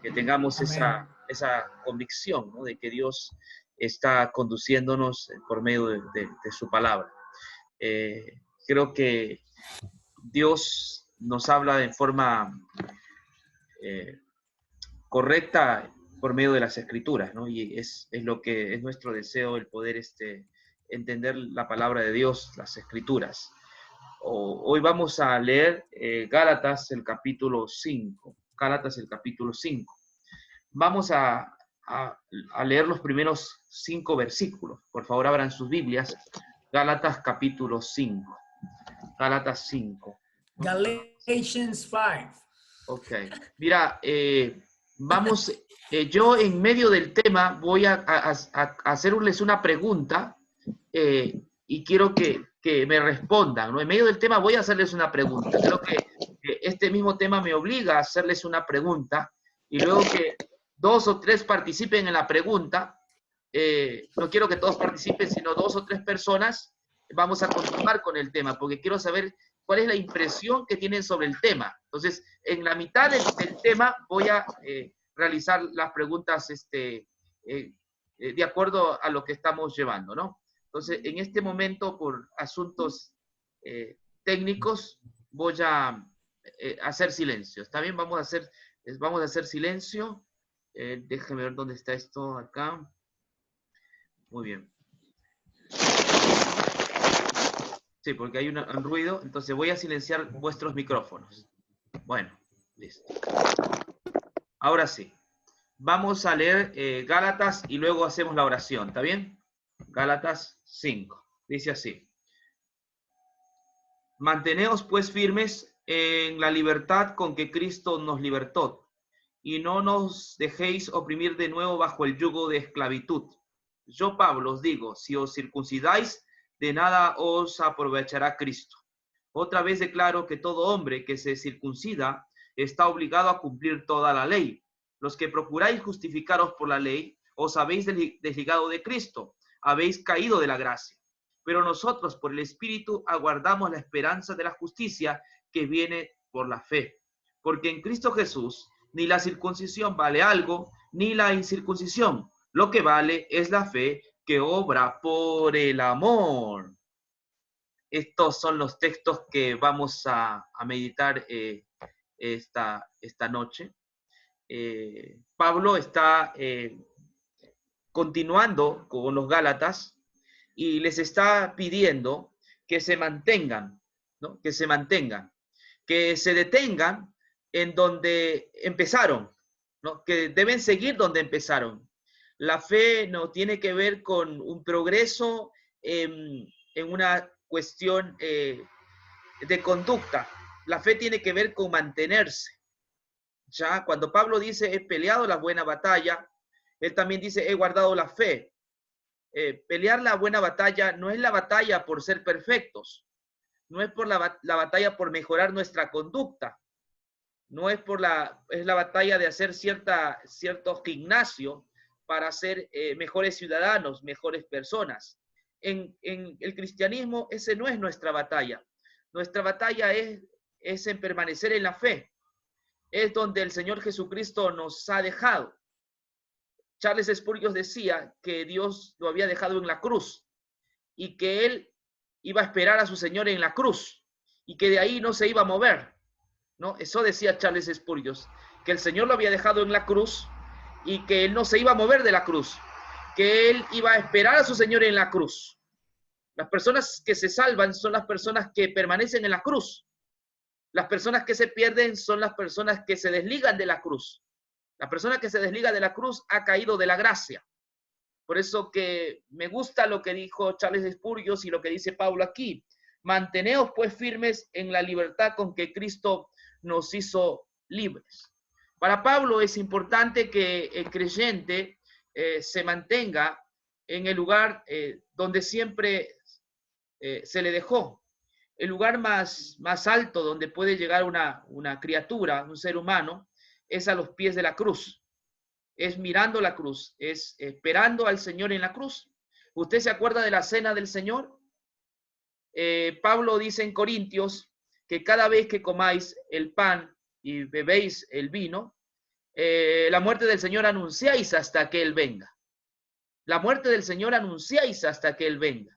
que tengamos Amén. esa convicción, ¿no? De que Dios está conduciéndonos por medio de su palabra. Creo que Dios nos habla de forma correcta por medio de las escrituras, ¿no? Y es lo que es nuestro deseo, el poder entender la palabra de Dios, las escrituras. Hoy vamos a leer Gálatas, el capítulo 5. Gálatas, el capítulo 5. Vamos a leer los primeros 5 versículos. Por favor, abran sus Biblias. Gálatas, capítulo 5. Gálatas 5. Galatians 5. Ok. Mira, vamos, yo en medio del tema voy a hacerles una pregunta y quiero que me respondan, ¿no? En medio del tema voy a hacerles una pregunta. Creo que este mismo tema me obliga a hacerles una pregunta y luego que 2 o 3 participen en la pregunta, no quiero que todos participen, sino 2 o 3 personas, vamos a continuar con el tema, porque quiero saber cuál es la impresión que tienen sobre el tema. Entonces, en la mitad del tema voy a realizar las preguntas de acuerdo a lo que estamos llevando, ¿no? Entonces, en este momento, por asuntos técnicos, voy a hacer silencio. ¿Está bien? Vamos a hacer silencio. Déjame ver dónde está esto acá. Muy bien. Sí, porque hay un ruido, entonces voy a silenciar vuestros micrófonos. Bueno, listo. Ahora sí. Vamos a leer Gálatas y luego hacemos la oración, ¿está bien? Gálatas 5. Dice así. Manteneos pues firmes en la libertad con que Cristo nos libertó, y no nos dejéis oprimir de nuevo bajo el yugo de esclavitud. Yo, Pablo, os digo, si os circuncidáis, de nada os aprovechará Cristo. Otra vez declaro que todo hombre que se circuncida está obligado a cumplir toda la ley. Los que procuráis justificaros por la ley, os habéis desligado de Cristo, habéis caído de la gracia. Pero nosotros, por el Espíritu, aguardamos la esperanza de la justicia que viene por la fe. Porque en Cristo Jesús ni la circuncisión vale algo, ni la incircuncisión. Lo que vale es la fe que obra por el amor. Estos son los textos que vamos a meditar esta noche. Pablo está continuando con los Gálatas y les está pidiendo que se mantengan, ¿no? Que se mantengan, que se detengan en donde empezaron, ¿no? Que deben seguir donde empezaron. La fe no tiene que ver con un progreso en una cuestión de conducta. La fe tiene que ver con mantenerse. Ya cuando Pablo dice he peleado la buena batalla, él también dice he guardado la fe. Pelear la buena batalla no es la batalla por ser perfectos, no es por la batalla por mejorar nuestra conducta, no es es la batalla de hacer cierto gimnasio para ser mejores ciudadanos, mejores personas. En el cristianismo ese no es nuestra batalla. Nuestra batalla es en permanecer en la fe. Es donde el Señor Jesucristo nos ha dejado. Charles Spurgeon decía que Dios lo había dejado en la cruz y que él iba a esperar a su Señor en la cruz y que de ahí no se iba a mover, ¿no? Eso decía Charles Spurgeon, que el Señor lo había dejado en la cruz y que él no se iba a mover de la cruz, que él iba a esperar a su Señor en la cruz. Las personas que se salvan son las personas que permanecen en la cruz. Las personas que se pierden son las personas que se desligan de la cruz. La persona que se desliga de la cruz ha caído de la gracia. Por eso que me gusta lo que dijo Charles Spurgeon y lo que dice Pablo aquí. Manteneos pues firmes en la libertad con que Cristo nos hizo libres. Para Pablo es importante que el creyente se mantenga en el lugar donde siempre se le dejó. El lugar más alto donde puede llegar una criatura, un ser humano, es a los pies de la cruz. Es mirando la cruz, es esperando al Señor en la cruz. ¿Usted se acuerda de la cena del Señor? Pablo dice en Corintios que cada vez que comáis el pan y bebéis el vino, la muerte del Señor anunciáis hasta que Él venga. La muerte del Señor anunciáis hasta que Él venga.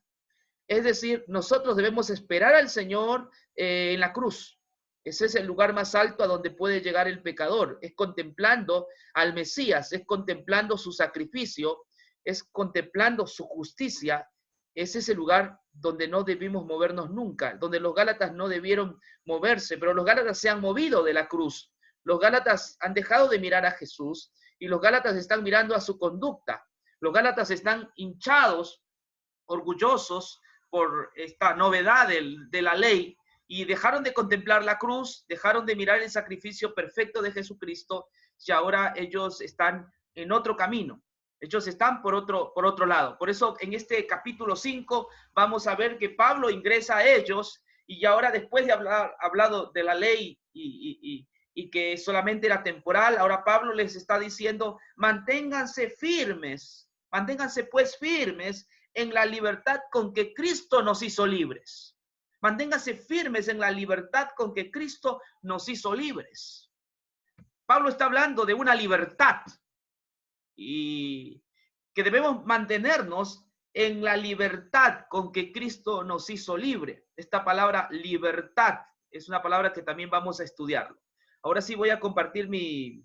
Es decir, nosotros debemos esperar al Señor en la cruz. Ese es el lugar más alto a donde puede llegar el pecador. Es contemplando al Mesías, es contemplando su sacrificio, es contemplando su justicia. Ese es el lugar donde no debimos movernos nunca, donde los Gálatas no debieron moverse, pero los Gálatas se han movido de la cruz. Los Gálatas han dejado de mirar a Jesús y los Gálatas están mirando a su conducta. Los Gálatas están hinchados, orgullosos por esta novedad de la ley y dejaron de contemplar la cruz, dejaron de mirar el sacrificio perfecto de Jesucristo y ahora ellos están en otro camino. Ellos están por otro lado. Por eso en este capítulo 5 vamos a ver que Pablo ingresa a ellos y ahora después de haber hablado de la ley y que solamente era temporal, ahora Pablo les está diciendo, manténganse firmes, manténganse pues firmes en la libertad con que Cristo nos hizo libres. Manténganse firmes en la libertad con que Cristo nos hizo libres. Pablo está hablando de una libertad y que debemos mantenernos en la libertad con que Cristo nos hizo libre. Esta palabra libertad es una palabra que también vamos a estudiarlo. Ahora sí voy a compartir mi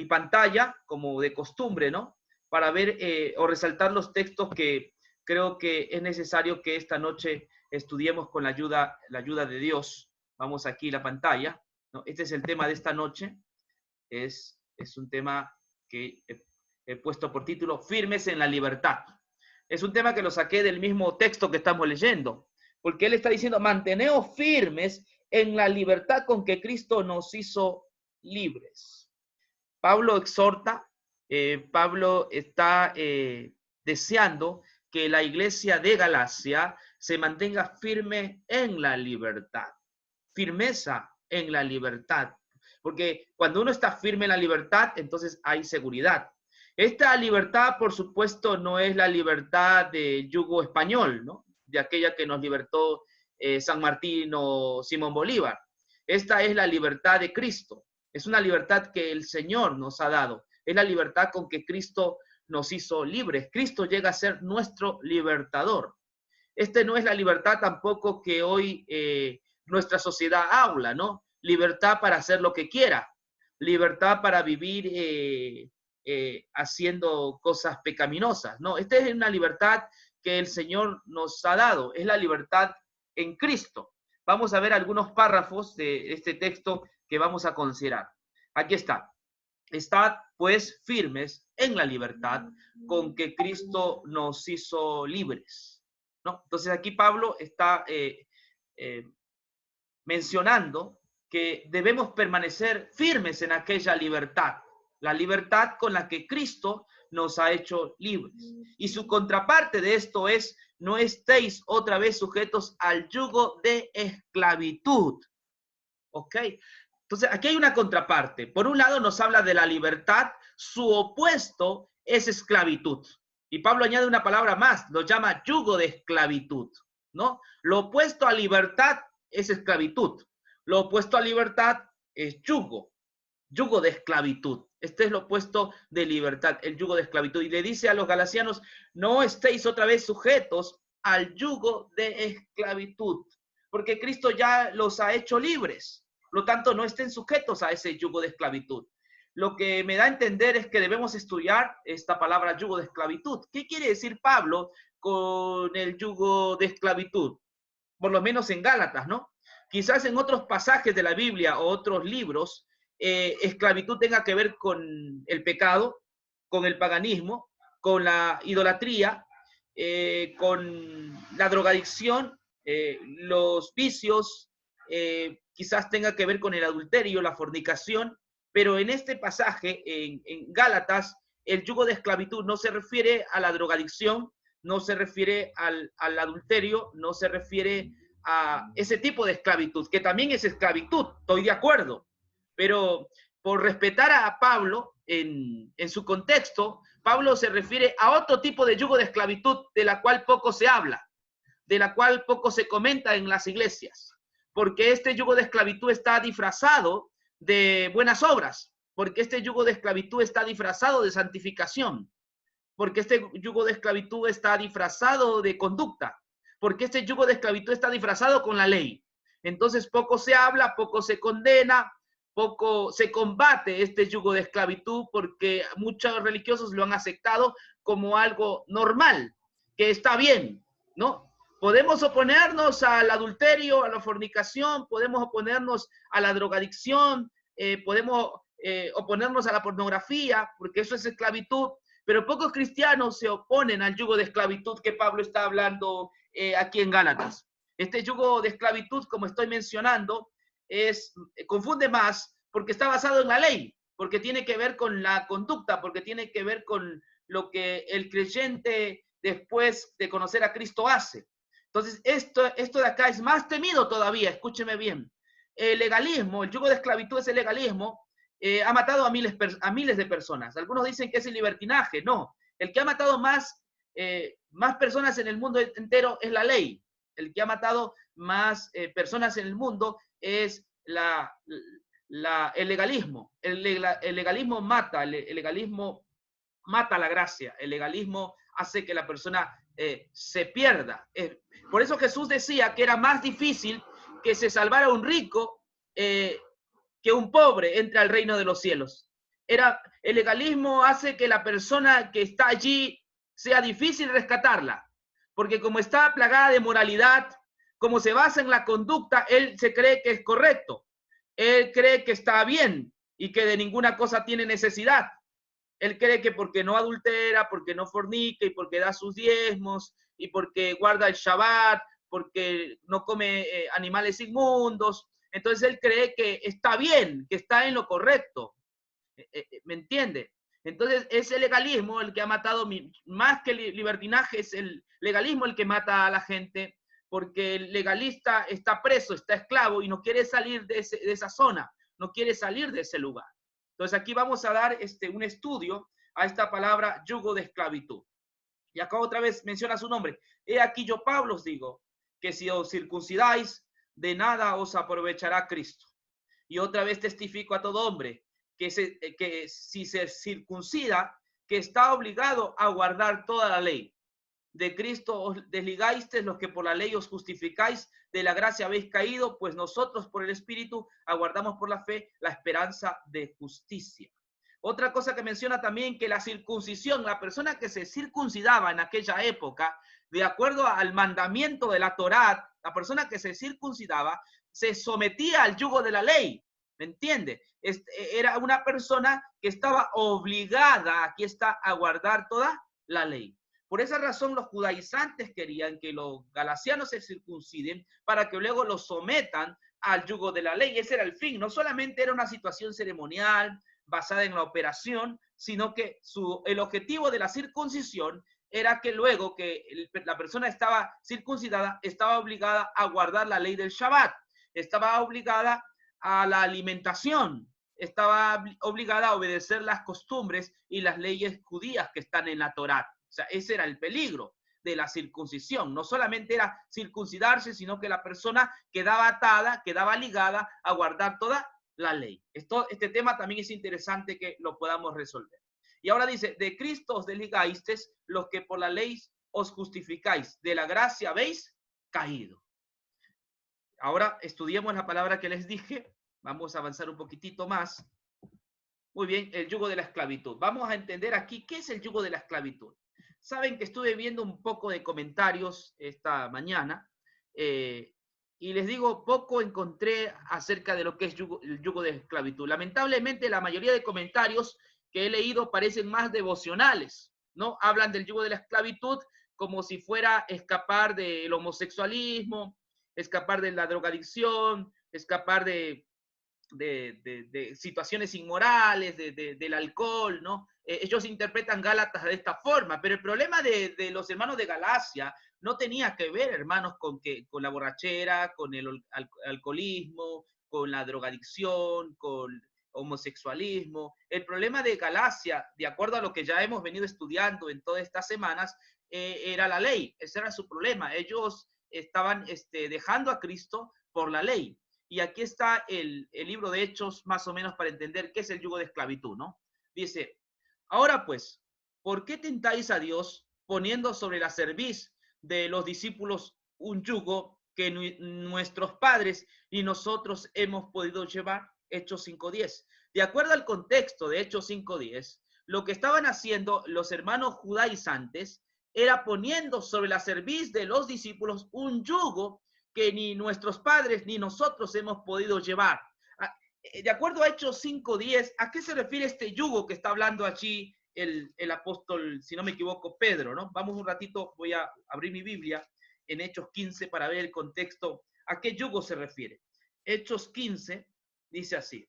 pantalla como de costumbre, ¿no? Para ver o resaltar los textos que creo que es necesario que esta noche estudiemos con la ayuda de Dios. Vamos aquí la pantalla, ¿no? Este es el tema de esta noche. Es un tema que he puesto por título Firmes en la libertad. Es un tema que lo saqué del mismo texto que estamos leyendo, porque él está diciendo, manteneos firmes en la libertad con que Cristo nos hizo libres. Pablo exhorta, Pablo está deseando que la iglesia de Galacia se mantenga firme en la libertad. Firmeza en la libertad. Porque cuando uno está firme en la libertad, entonces hay seguridad. Esta libertad, por supuesto, no es la libertad de yugo español, ¿no? De aquella que nos libertó San Martín o Simón Bolívar. Esta es la libertad de Cristo. Es una libertad que el Señor nos ha dado. Es la libertad con que Cristo nos hizo libres. Cristo llega a ser nuestro libertador. Este no es la libertad tampoco que hoy nuestra sociedad habla, ¿no? Libertad para hacer lo que quiera. Libertad para vivir haciendo cosas pecaminosas. No, esta es una libertad que el Señor nos ha dado. Es la libertad en Cristo. Vamos a ver algunos párrafos de este texto que vamos a considerar. Aquí está. Estad pues firmes en la libertad con que Cristo nos hizo libres, ¿no? Entonces aquí Pablo está mencionando que debemos permanecer firmes en aquella libertad, la libertad con la que Cristo nos ha hecho libres. Y su contraparte de esto es, no estéis otra vez sujetos al yugo de esclavitud. ¿Ok? Entonces, aquí hay una contraparte. Por un lado nos habla de la libertad, su opuesto es esclavitud. Y Pablo añade una palabra más, lo llama yugo de esclavitud, ¿no? Lo opuesto a libertad es esclavitud. Lo opuesto a libertad es yugo de esclavitud. Este es lo opuesto de libertad, el yugo de esclavitud. Y le dice a los galatianos, no estéis otra vez sujetos al yugo de esclavitud, porque Cristo ya los ha hecho libres. Por lo tanto, no estén sujetos a ese yugo de esclavitud. Lo que me da a entender es que debemos estudiar esta palabra yugo de esclavitud. ¿Qué quiere decir Pablo con el yugo de esclavitud? Por lo menos en Gálatas, ¿no? Quizás en otros pasajes de la Biblia o otros libros, esclavitud tenga que ver con el pecado, con el paganismo, con la idolatría, con la drogadicción, los vicios, quizás tenga que ver con el adulterio, la fornicación, pero en este pasaje, en Gálatas, el yugo de esclavitud no se refiere a la drogadicción, no se refiere al adulterio, no se refiere a ese tipo de esclavitud, que también es esclavitud, estoy de acuerdo, pero por respetar a Pablo en su contexto, Pablo se refiere a otro tipo de yugo de esclavitud de la cual poco se habla, de la cual poco se comenta en las iglesias, porque este yugo de esclavitud está disfrazado de buenas obras, porque este yugo de esclavitud está disfrazado de santificación, porque este yugo de esclavitud está disfrazado de conducta, porque este yugo de esclavitud está disfrazado con la ley. Entonces poco se habla, poco se condena, poco se combate este yugo de esclavitud, porque muchos religiosos lo han aceptado como algo normal, que está bien, ¿no? Podemos oponernos al adulterio, a la fornicación, podemos oponernos a la drogadicción, podemos oponernos a la pornografía, porque eso es esclavitud, pero pocos cristianos se oponen al yugo de esclavitud que Pablo está hablando aquí en Gálatas. Este yugo de esclavitud, como estoy mencionando, confunde más porque está basado en la ley, porque tiene que ver con la conducta, porque tiene que ver con lo que el creyente después de conocer a Cristo hace. Entonces, esto de acá es más temido todavía, escúcheme bien. El legalismo, el yugo de esclavitud es el legalismo, ha matado a miles de personas. Algunos dicen que es el libertinaje. No, el que ha matado más personas en el mundo entero es la ley. El que ha matado más personas en el mundo es el legalismo. El legalismo mata, el legalismo mata la gracia. El legalismo hace que la persona se pierda. Por eso Jesús decía que era más difícil que se salvara un rico que un pobre entre al reino de los cielos. El legalismo hace que la persona que está allí sea difícil rescatarla, porque como está plagada de moralidad, como se basa en la conducta, él se cree que es correcto, él cree que está bien y que de ninguna cosa tiene necesidad. Él cree que porque no adultera, porque no fornica y porque da sus diezmos y porque guarda el Shabbat, porque no come animales inmundos, entonces él cree que está bien, que está en lo correcto. ¿Me entiende? Entonces es el legalismo el que ha matado, más que el libertinaje, es el legalismo el que mata a la gente, porque el legalista está preso, está esclavo y no quiere salir de esa zona, no quiere salir de ese lugar. Entonces aquí vamos a dar un estudio a esta palabra yugo de esclavitud. Y acá otra vez menciona su nombre. He aquí yo, Pablo, os digo que si os circuncidáis, de nada os aprovechará Cristo. Y otra vez testifico a todo hombre que si se circuncida, que está obligado a guardar toda la ley. De Cristo os desligáis los que por la ley os justificáis, de la gracia habéis caído, pues nosotros por el Espíritu aguardamos por la fe la esperanza de justicia. Otra cosa que menciona también, que la circuncisión, la persona que se circuncidaba en aquella época, de acuerdo al mandamiento de la Torá, la persona que se circuncidaba se sometía al yugo de la ley, ¿me entiende? Era una persona que estaba obligada, aquí está, a guardar toda la ley. Por esa razón los judaizantes querían que los galasianos se circunciden para que luego los sometan al yugo de la ley. Ese era el fin. No solamente era una situación ceremonial basada en la operación, sino que el objetivo de la circuncisión era que luego que la persona estaba circuncidada, estaba obligada a guardar la ley del Shabbat, estaba obligada a la alimentación, estaba obligada a obedecer las costumbres y las leyes judías que están en la Torá. O sea, ese era el peligro de la circuncisión. No solamente era circuncidarse, sino que la persona quedaba atada, quedaba ligada a guardar toda la ley. Este tema también es interesante que lo podamos resolver. Y ahora dice, de Cristo os desligasteis los que por la ley os justificáis, de la gracia habéis caído. Ahora estudiemos la palabra que les dije. Vamos a avanzar un poquitito más. Muy bien, el yugo de la esclavitud. Vamos a entender aquí qué es el yugo de la esclavitud. Saben que estuve viendo un poco de comentarios esta mañana y les digo, poco encontré acerca de lo que es el yugo de esclavitud. Lamentablemente, la mayoría de comentarios que he leído parecen más devocionales, ¿no? Hablan del yugo de la esclavitud como si fuera escapar del homosexualismo, escapar de la drogadicción, escapar de situaciones inmorales, del alcohol, ¿no? Ellos interpretan Gálatas de esta forma, pero el problema de los hermanos de Galacia no tenía que ver, hermanos, con la borrachera, con el alcoholismo, con la drogadicción, con homosexualismo. El problema de Galacia, de acuerdo a lo que ya hemos venido estudiando en todas estas semanas, era la ley. Ese era su problema. Ellos estaban dejando a Cristo por la ley. Y aquí está el libro de Hechos, más o menos para entender qué es el yugo de esclavitud, ¿no? Dice, ahora pues, ¿por qué tentáis a Dios poniendo sobre la cerviz de los discípulos un yugo que nuestros padres y nosotros hemos podido llevar? Hechos 5:10. De acuerdo al contexto de Hechos 5:10, lo que estaban haciendo los hermanos judaizantes era poniendo sobre la cerviz de los discípulos un yugo que ni nuestros padres ni nosotros hemos podido llevar. De acuerdo a Hechos 5:10, ¿a qué se refiere este yugo que está hablando allí el apóstol, si no me equivoco, Pedro, ¿no? Vamos un ratito, voy a abrir mi Biblia en Hechos 15 para ver el contexto, ¿a qué yugo se refiere? Hechos 15 dice así,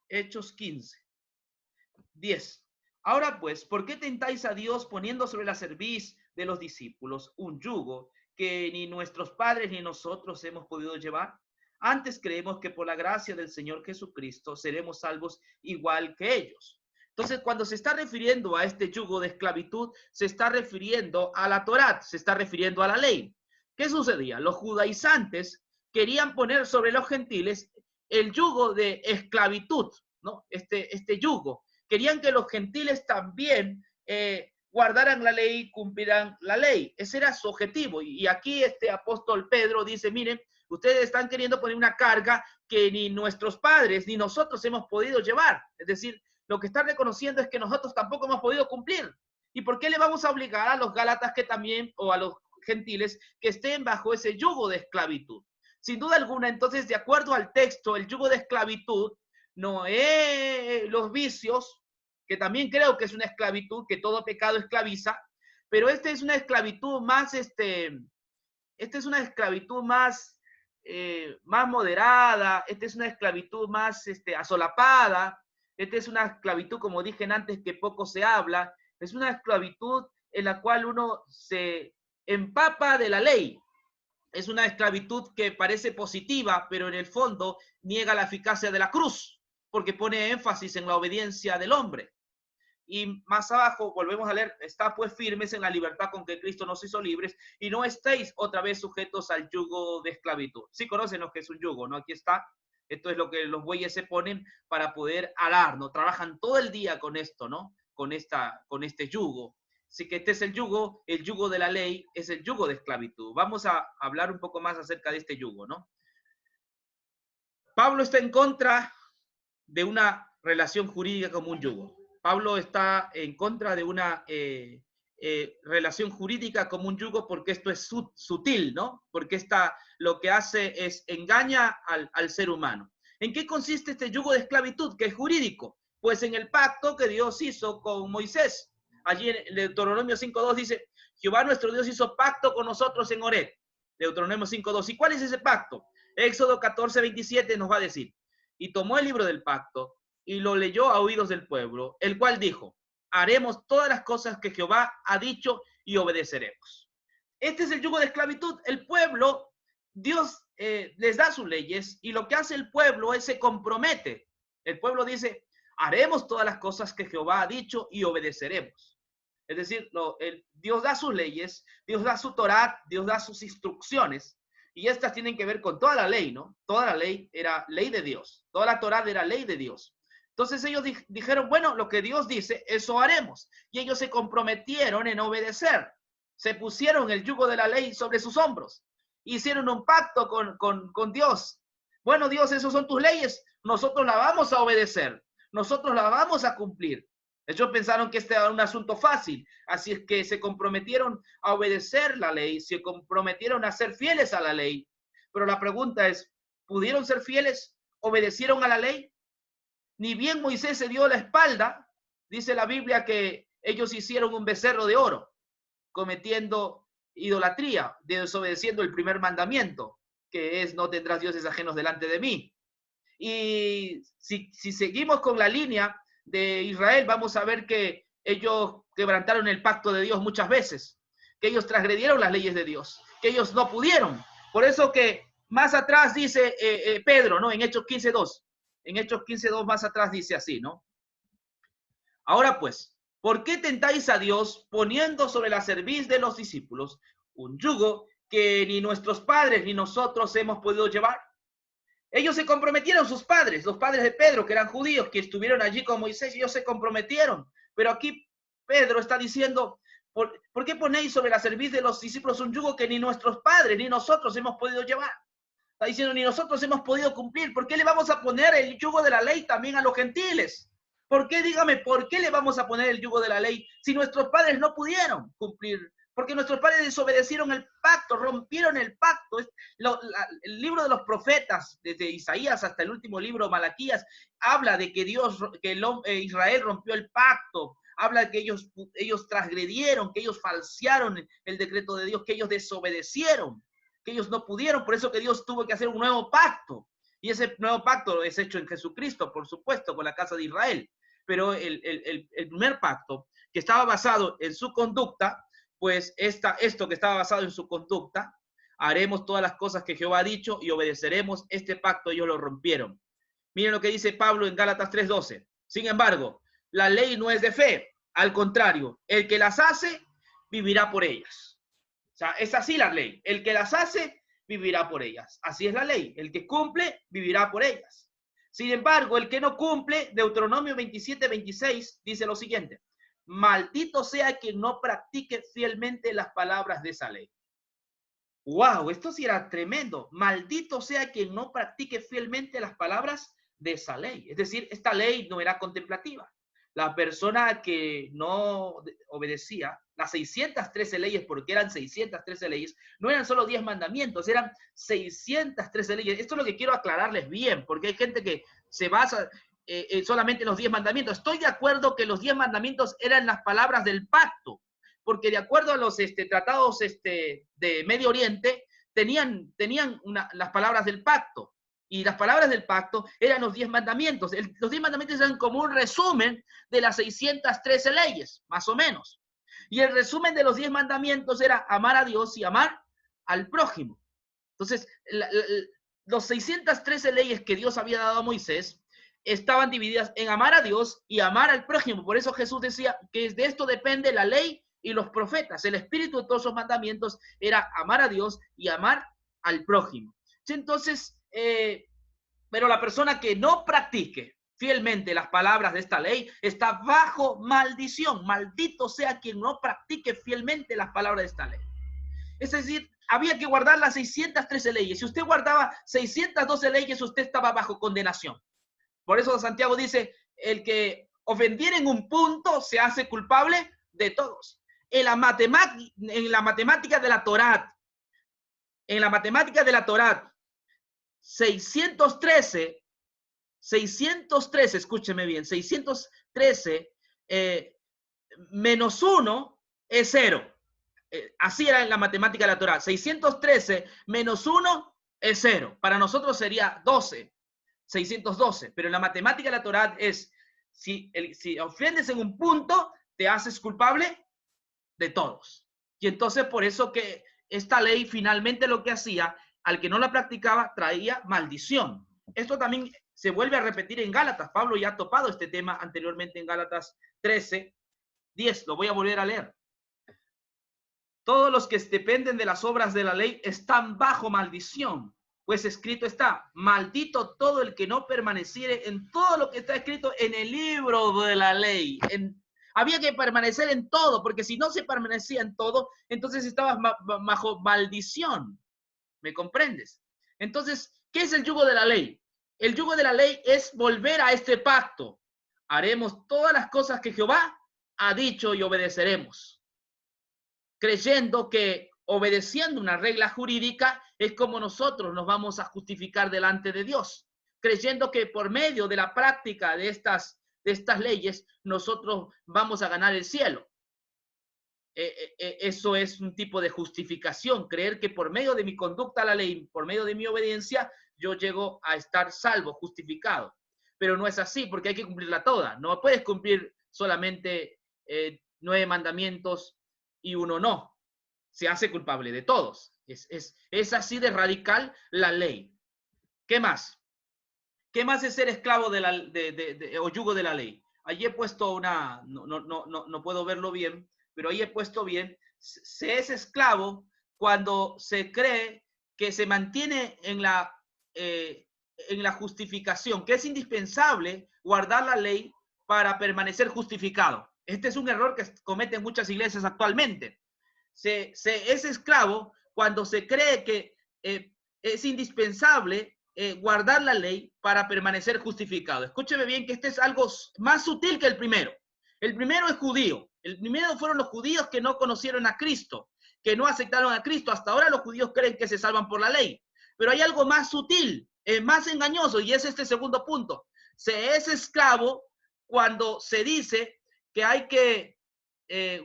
Hechos 15:10. Ahora pues, ¿por qué tentáis a Dios poniendo sobre la cerviz de los discípulos un yugo que ni nuestros padres ni nosotros hemos podido llevar? Antes creemos que por la gracia del Señor Jesucristo seremos salvos igual que ellos. Entonces, cuando se está refiriendo a este yugo de esclavitud, se está refiriendo a la Torá, se está refiriendo a la ley. ¿Qué sucedía? Los judaizantes querían poner sobre los gentiles el yugo de esclavitud, ¿no? Este yugo. Querían que los gentiles también guardaran la ley, cumplirán la ley. Ese era su objetivo. Y aquí este apóstol Pedro dice, miren, ustedes están queriendo poner una carga que ni nuestros padres ni nosotros hemos podido llevar. Es decir, lo que están reconociendo es que nosotros tampoco hemos podido cumplir. ¿Y por qué le vamos a obligar a los gálatas que también, o a los gentiles, que estén bajo ese yugo de esclavitud? Sin duda alguna, entonces, de acuerdo al texto, el yugo de esclavitud no es los vicios, que también creo que es una esclavitud, que todo pecado esclaviza, pero esta es una esclavitud más, más moderada, esta es una esclavitud más asolapada, esta es una esclavitud, como dije antes, que poco se habla, es una esclavitud en la cual uno se empapa de la ley. Es una esclavitud que parece positiva, pero en el fondo niega la eficacia de la cruz, porque pone énfasis en la obediencia del hombre. Y más abajo, volvemos a leer, está pues firmes en la libertad con que Cristo nos hizo libres y no estéis otra vez sujetos al yugo de esclavitud. Sí conocen lo que es un yugo, ¿no? Aquí está. Esto es lo que los bueyes se ponen para poder arar, ¿no? Trabajan todo el día con esto, ¿no? Con este yugo. Así que este es el yugo de la ley es el yugo de esclavitud. Vamos a hablar un poco más acerca de este yugo, ¿no? Pablo está en contra de una relación jurídica como un yugo. Pablo está en contra de una relación jurídica como un yugo porque esto es sutil, ¿no? Porque lo que hace es engaña al ser humano. ¿En qué consiste este yugo de esclavitud que es jurídico? Pues en el pacto que Dios hizo con Moisés. Allí en Deuteronomio 5:2 dice, Jehová nuestro Dios hizo pacto con nosotros en Horeb. Deuteronomio 5:2. ¿Y cuál es ese pacto? Éxodo 14:27 nos va a decir, y tomó el libro del pacto y lo leyó a oídos del pueblo, el cual dijo, haremos todas las cosas que Jehová ha dicho y obedeceremos. Este es el yugo de esclavitud. El pueblo, Dios les da sus leyes y lo que hace el pueblo es se compromete. El pueblo dice, haremos todas las cosas que Jehová ha dicho y obedeceremos. Es decir, Dios da sus leyes, Dios da su Torá, Dios da sus instrucciones, y estas tienen que ver con toda la ley, ¿no? Toda la ley era ley de Dios, toda la Torá era ley de Dios. Entonces ellos dijeron, bueno, lo que Dios dice, eso haremos. Y ellos se comprometieron en obedecer. Se pusieron el yugo de la ley sobre sus hombros. Hicieron un pacto con Dios. Bueno, Dios, esas son tus leyes. Nosotros la vamos a obedecer. Nosotros la vamos a cumplir. Ellos pensaron que este era un asunto fácil. Así es que se comprometieron a obedecer la ley. Se comprometieron a ser fieles a la ley. Pero la pregunta es, ¿pudieron ser fieles? ¿Obedecieron a la ley? Ni bien Moisés se dio la espalda, dice la Biblia que ellos hicieron un becerro de oro, cometiendo idolatría, desobedeciendo el primer mandamiento, que es no tendrás dioses ajenos delante de mí. Y si seguimos con la línea de Israel, vamos a ver que ellos quebrantaron el pacto de Dios muchas veces, que ellos transgredieron las leyes de Dios, que ellos no pudieron. Por eso que más atrás dice Pedro, ¿no? En Hechos 15:2. En Hechos 15:2 más atrás dice así, ¿no? Ahora pues, ¿por qué tentáis a Dios poniendo sobre la cerviz de los discípulos un yugo que ni nuestros padres ni nosotros hemos podido llevar? Ellos se comprometieron, sus padres, los padres de Pedro, que eran judíos, que estuvieron allí con Moisés, ellos se comprometieron. Pero aquí Pedro está diciendo, ¿por qué ponéis sobre la cerviz de los discípulos un yugo que ni nuestros padres ni nosotros hemos podido llevar? Está diciendo, ni nosotros hemos podido cumplir. ¿Por qué le vamos a poner el yugo de la ley también a los gentiles? ¿Por qué, dígame, por qué le vamos a poner el yugo de la ley si nuestros padres no pudieron cumplir? Porque nuestros padres desobedecieron el pacto, rompieron el pacto. El libro de los profetas, desde Isaías hasta el último libro, Malaquías, habla de que Israel rompió el pacto. Habla de que ellos transgredieron, que ellos falsearon el decreto de Dios, que ellos desobedecieron, que ellos no pudieron. Por eso que Dios tuvo que hacer un nuevo pacto. Y ese nuevo pacto es hecho en Jesucristo, por supuesto, con la casa de Israel. Pero el primer pacto, que estaba basado en su conducta, pues esto que estaba basado en su conducta, haremos todas las cosas que Jehová ha dicho y obedeceremos. Este pacto ellos lo rompieron. Miren lo que dice Pablo en Gálatas 3:12. Sin embargo, la ley no es de fe. Al contrario, el que las hace, vivirá por ellas. O sea, es así la ley. El que las hace, vivirá por ellas. Así es la ley. El que cumple, vivirá por ellas. Sin embargo, el que no cumple, Deuteronomio 27:26, dice lo siguiente. Maldito sea quien no practique fielmente las palabras de esa ley. ¡Wow! Esto sí era tremendo. Maldito sea quien no practique fielmente las palabras de esa ley. Es decir, esta ley no era contemplativa. La persona que no obedecía las 613 leyes, porque eran 613 leyes, no eran solo 10 mandamientos, eran 613 leyes. Esto es lo que quiero aclararles bien, porque hay gente que se basa solamente en los 10 mandamientos. Estoy de acuerdo que los 10 mandamientos eran las palabras del pacto, porque de acuerdo a los tratados de Medio Oriente, tenían las palabras del pacto. Y las palabras del pacto eran los 10 mandamientos. Los 10 mandamientos eran como un resumen de las 613 leyes, más o menos. Y el resumen de los 10 mandamientos era amar a Dios y amar al prójimo. Entonces, los 613 leyes que Dios había dado a Moisés estaban divididas en amar a Dios y amar al prójimo. Por eso Jesús decía que de esto depende la ley y los profetas. El espíritu de todos esos mandamientos era amar a Dios y amar al prójimo. Entonces, pero la persona que no practique fielmente las palabras de esta ley está bajo maldición. Maldito sea quien no practique fielmente las palabras de esta ley. Es decir, había que guardar las 613 leyes. Si usted guardaba 612 leyes, usted estaba bajo condenación. Por eso Santiago dice, el que ofendiera en un punto se hace culpable de todos. En la matemática de la Torá, 613, escúcheme bien, 613 menos 1 es 0. Así era en la matemática de la Torá. 613 menos 1 es 0. Para nosotros sería 12, 612. Pero en la matemática de la Torá es, si ofendes en un punto, te haces culpable de todos. Y entonces por eso que esta ley finalmente lo que hacía, al que no la practicaba, traía maldición. Esto también se vuelve a repetir en Gálatas. Pablo ya ha topado este tema anteriormente en Gálatas 13:10. Lo voy a volver a leer. Todos los que dependen de las obras de la ley están bajo maldición. Pues escrito está, maldito todo el que no permaneciere en todo lo que está escrito en el libro de la ley. Había que permanecer en todo, porque si no se permanecía en todo, entonces estabas bajo maldición. ¿Me comprendes? Entonces, ¿qué es el yugo de la ley? El yugo de la ley es volver a este pacto. Haremos todas las cosas que Jehová ha dicho y obedeceremos. Creyendo que obedeciendo una regla jurídica es como nosotros nos vamos a justificar delante de Dios. Creyendo que por medio de la práctica de estas leyes nosotros vamos a ganar el cielo. Eso es un tipo de justificación, creer que por medio de mi conducta a la ley, por medio de mi obediencia, yo llego a estar salvo, justificado. Pero no es así, porque hay que cumplirla toda. No puedes cumplir solamente 9 mandamientos y uno no. Se hace culpable de todos. Es así de radical la ley. ¿Qué más? ¿Qué más es ser esclavo o yugo de la ley? Allí he puesto no puedo verlo bien, pero ahí he puesto bien, se es esclavo cuando se cree que se mantiene en en la justificación, que es indispensable guardar la ley para permanecer justificado. Este es un error que cometen muchas iglesias actualmente. Se es esclavo cuando se cree que es indispensable guardar la ley para permanecer justificado. Escúcheme bien que este es algo más sutil que el primero. El primero es judío. El primero fueron los judíos que no conocieron a Cristo, que no aceptaron a Cristo. Hasta ahora los judíos creen que se salvan por la ley. Pero hay algo más sutil, más engañoso, y es este segundo punto. Se es esclavo cuando se dice que hay que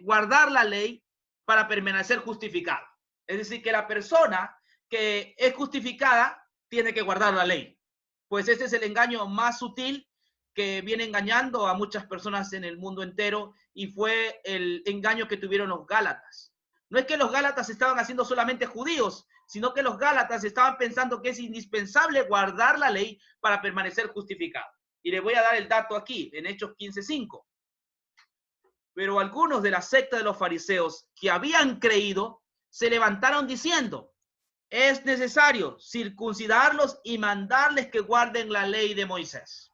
guardar la ley para permanecer justificado. Es decir, que la persona que es justificada tiene que guardar la ley. Pues este es el engaño más sutil que viene engañando a muchas personas en el mundo entero, y fue el engaño que tuvieron los Gálatas. No es que los Gálatas estaban haciendo solamente judíos, sino que los Gálatas estaban pensando que es indispensable guardar la ley para permanecer justificado. Y les voy a dar el dato aquí, en Hechos 15:5. Pero algunos de la secta de los fariseos que habían creído se levantaron diciendo: es necesario circuncidarlos y mandarles que guarden la ley de Moisés.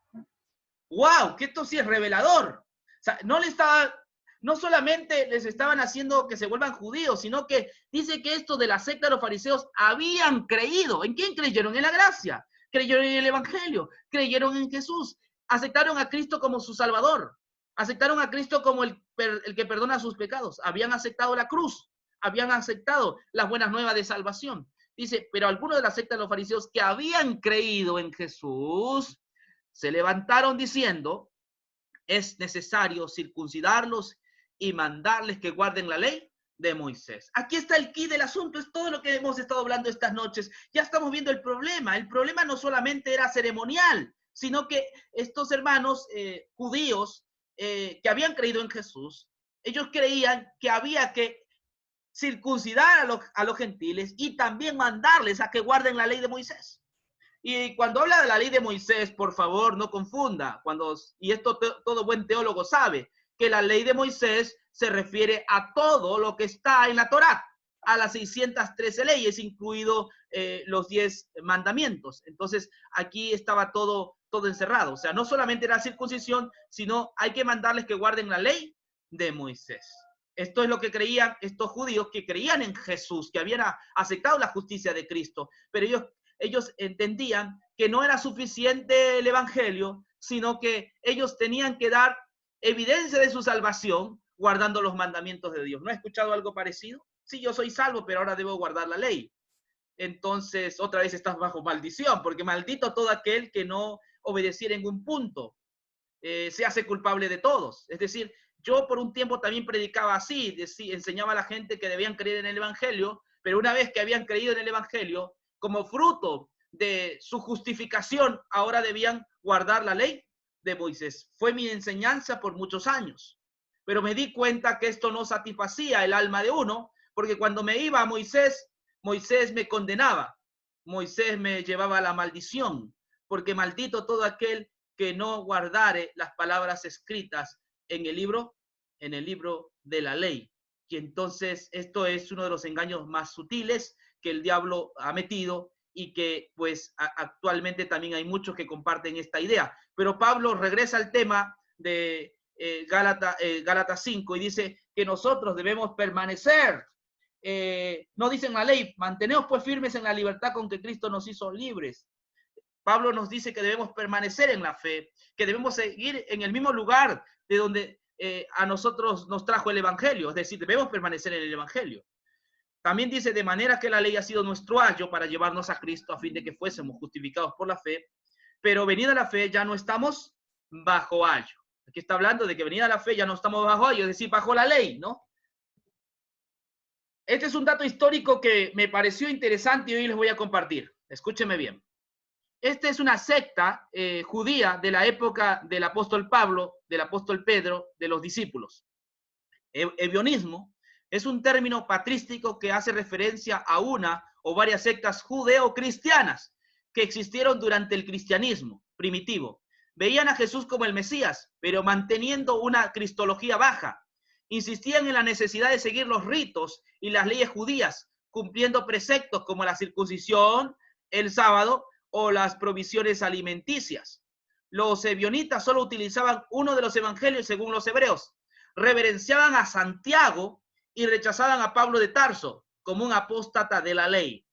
¡Wow! Que esto sí es revelador. O sea, no solamente les estaban haciendo que se vuelvan judíos, sino que dice que esto de la secta de los fariseos habían creído. ¿En quién creyeron? En la gracia. Creyeron en el evangelio. Creyeron en Jesús. Aceptaron a Cristo como su Salvador. Aceptaron a Cristo como el que perdona sus pecados. Habían aceptado la cruz. Habían aceptado las buenas nuevas de salvación. Dice, pero algunos de la secta de los fariseos que habían creído en Jesús se levantaron diciendo: es necesario circuncidarlos y mandarles que guarden la ley de Moisés. Aquí está el quid del asunto, es todo lo que hemos estado hablando estas noches. Ya estamos viendo el problema. El problema no solamente era ceremonial, sino que estos hermanos judíos que habían creído en Jesús, ellos creían que había que circuncidar a los gentiles y también mandarles a que guarden la ley de Moisés. Y cuando habla de la ley de Moisés, por favor, no confunda. Y esto todo buen teólogo sabe, que la ley de Moisés se refiere a todo lo que está en la Torá, a las 613 leyes, incluido los 10 mandamientos. Entonces, aquí estaba todo encerrado. O sea, no solamente era circuncisión, sino hay que mandarles que guarden la ley de Moisés. Esto es lo que creían estos judíos que creían en Jesús, que habían aceptado la justicia de Cristo, pero ellos entendían que no era suficiente el evangelio, sino que ellos tenían que dar evidencia de su salvación guardando los mandamientos de Dios. ¿No he escuchado algo parecido? Sí, yo soy salvo, pero ahora debo guardar la ley. Entonces, otra vez estás bajo maldición, porque maldito todo aquel que no obedeciera en un punto, se hace culpable de todos. Es decir, yo por un tiempo también predicaba así, enseñaba a la gente que debían creer en el evangelio, pero una vez que habían creído en el evangelio, como fruto de su justificación, ahora debían guardar la ley de Moisés. Fue mi enseñanza por muchos años, pero me di cuenta que esto no satisfacía el alma de uno, porque cuando me iba a Moisés, Moisés me condenaba, Moisés me llevaba a la maldición, porque maldito todo aquel que no guardare las palabras escritas en el libro de la ley. Y entonces esto es uno de los engaños más sutiles que el diablo ha metido, y que pues actualmente también hay muchos que comparten esta idea. Pero Pablo regresa al tema de Gálatas 5 y dice que nosotros debemos permanecer. No dice en la ley, manteneos pues firmes en la libertad con que Cristo nos hizo libres. Pablo nos dice que debemos permanecer en la fe, que debemos seguir en el mismo lugar de donde a nosotros nos trajo el evangelio, es decir, debemos permanecer en el evangelio. También dice, de manera que la ley ha sido nuestro ayo para llevarnos a Cristo a fin de que fuésemos justificados por la fe, pero venida la fe ya no estamos bajo ayo. Aquí está hablando de que venida la fe ya no estamos bajo ayo, es decir, bajo la ley, ¿no? Este es un dato histórico que me pareció interesante y hoy les voy a compartir. Escúcheme bien. Esta es una secta judía de la época del apóstol Pablo, del apóstol Pedro, de los discípulos. Ebionismo es un término patrístico que hace referencia a una o varias sectas judeo-cristianas que existieron durante el cristianismo primitivo. Veían a Jesús como el Mesías, pero manteniendo una cristología baja. Insistían en la necesidad de seguir los ritos y las leyes judías, cumpliendo preceptos como la circuncisión, el sábado o las provisiones alimenticias. Los ebionitas solo utilizaban uno de los evangelios según los hebreos. Reverenciaban a Santiago y rechazaban a Pablo de Tarso como un apóstata de la ley.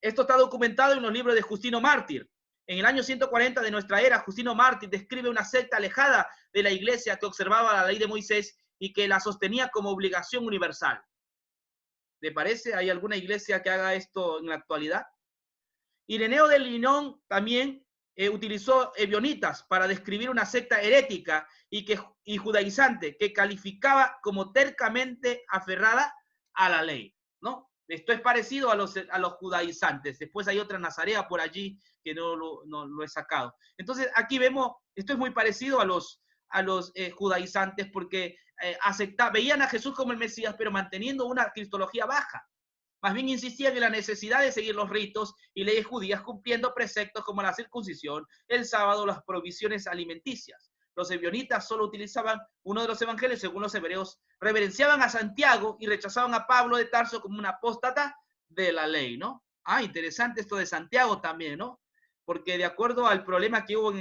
Esto está documentado en los libros de Justino Mártir. En el año 140 de nuestra era, Justino Mártir describe una secta alejada de la iglesia que observaba la ley de Moisés y que la sostenía como obligación universal. ¿Le parece? ¿Hay alguna iglesia que haga esto en la actualidad? Ireneo de Linón también utilizó ebionitas para describir una secta herética y judaizante que calificaba como tercamente aferrada a la ley, ¿no? Esto es parecido a los judaizantes. Después hay otra nazarea por allí que no lo he sacado. Entonces aquí vemos, esto es muy parecido a los judaizantes porque veían a Jesús como el Mesías, pero manteniendo una cristología baja. Más bien insistían en la necesidad de seguir los ritos y leyes judías cumpliendo preceptos como la circuncisión, el sábado, las provisiones alimenticias. Los ebionitas solo utilizaban uno de los evangelios según los hebreos, reverenciaban a Santiago y rechazaban a Pablo de Tarso como un apóstata de la ley, ¿no? Interesante esto de Santiago también, ¿no? Porque de acuerdo al problema que hubo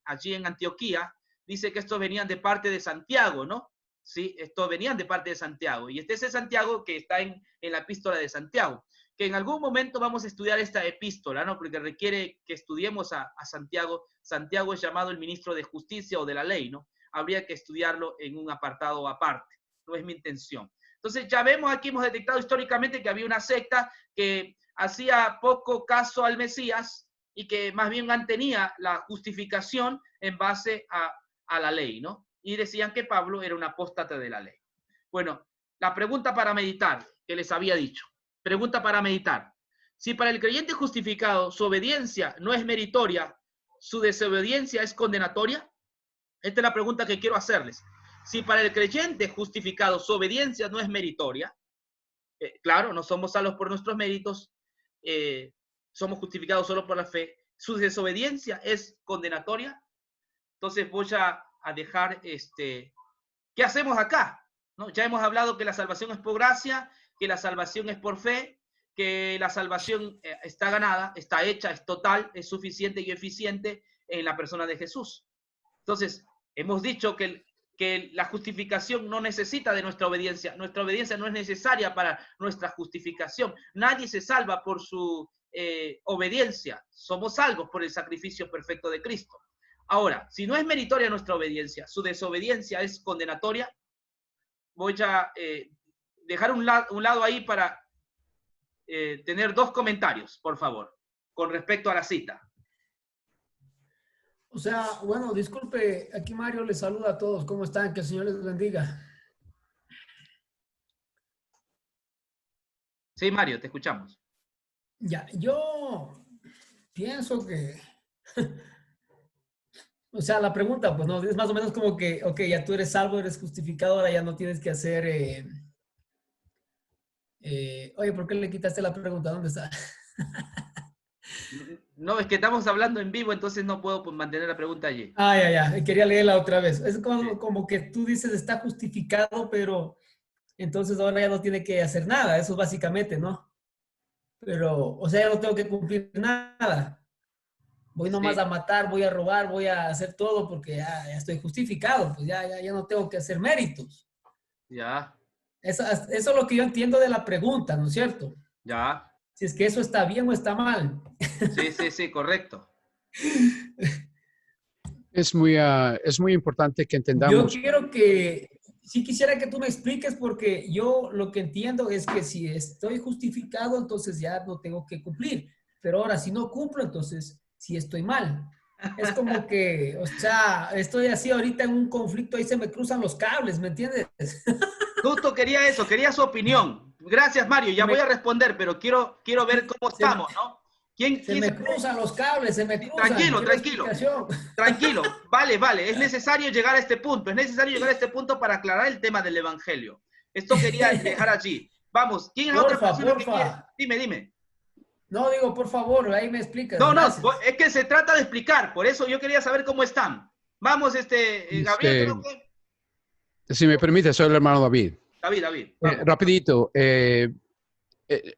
allí en Antioquía, dice que estos venían de parte de Santiago, ¿no? Sí, estos venían de parte de Santiago. Y este es el Santiago que está en la epístola de Santiago. Que en algún momento vamos a estudiar esta epístola, ¿no? Porque requiere que estudiemos a Santiago. Santiago es llamado el ministro de justicia o de la ley, ¿no? Habría que estudiarlo en un apartado aparte. No es mi intención. Entonces ya vemos aquí, hemos detectado históricamente que había una secta que hacía poco caso al Mesías y que más bien mantenía la justificación en base a la ley, ¿no? Y decían que Pablo era un apóstata de la ley. Bueno, la pregunta para meditar que les había dicho. Pregunta para meditar. Si para el creyente justificado su obediencia no es meritoria, ¿su desobediencia es condenatoria? Esta es la pregunta que quiero hacerles. Si para el creyente justificado su obediencia no es meritoria, claro, no somos salvos por nuestros méritos, somos justificados solo por la fe, ¿su desobediencia es condenatoria? Entonces voy a dejar, ¿qué hacemos acá? ¿No? Ya hemos hablado que la salvación es por gracia, que la salvación es por fe, que la salvación está ganada, está hecha, es total, es suficiente y eficiente en la persona de Jesús. Entonces, hemos dicho que la justificación no necesita de nuestra obediencia no es necesaria para nuestra justificación. Nadie se salva por su obediencia, somos salvos por el sacrificio perfecto de Cristo. Ahora, si no es meritoria nuestra obediencia, su desobediencia es condenatoria, voy a dejar un lado ahí para tener dos comentarios, por favor, con respecto a la cita. O sea, bueno, disculpe, aquí Mario les saluda a todos. ¿Cómo están? Que el Señor les bendiga. Sí, Mario, te escuchamos. Ya, yo pienso que, o sea, la pregunta, pues no, es más o menos como que, ok, ya tú eres salvo, eres justificado, ahora ya no tienes que hacer, oye, ¿por qué le quitaste la pregunta? ¿Dónde está? No, es que estamos hablando en vivo, entonces no puedo mantener la pregunta allí. Ya, quería leerla otra vez. Es Sí. como que tú dices está justificado, pero entonces ahora ya no tiene que hacer nada, eso básicamente, ¿no? Pero, o sea, ya no tengo que cumplir nada. Voy nomás Sí. a matar, voy a robar, voy a hacer todo porque ya estoy justificado, pues ya no tengo que hacer méritos. Ya. Eso es lo que yo entiendo de la pregunta, ¿no es cierto? Ya. Si es que eso está bien o está mal. Sí, correcto. Es muy importante que Yo entendamos. quiero que, sí quisiera que tú me expliques porque yo lo que entiendo es que si estoy justificado, entonces ya no tengo que cumplir. Pero ahora, si no cumplo, entonces sí estoy mal. Es como que, o sea, estoy así ahorita en un conflicto, ahí se me cruzan los cables, ¿me entiendes? Justo quería eso, quería su opinión. Gracias, Mario. Ya voy a responder, pero quiero ver cómo estamos, ¿no? Se me cruzan los cables, se me cruzan. Tranquilo. Vale. Es necesario llegar a este punto. Es necesario llegar a este punto para aclarar el tema del evangelio. Esto quería dejar allí. Vamos, ¿quién es la otra persona que quiere? Dime. No, digo, por favor, ahí me explicas. No, es que se trata de explicar. Por eso yo quería saber cómo están. Vamos, Gabriel, creo que... Si me permite, soy el hermano David. David. Rapidito.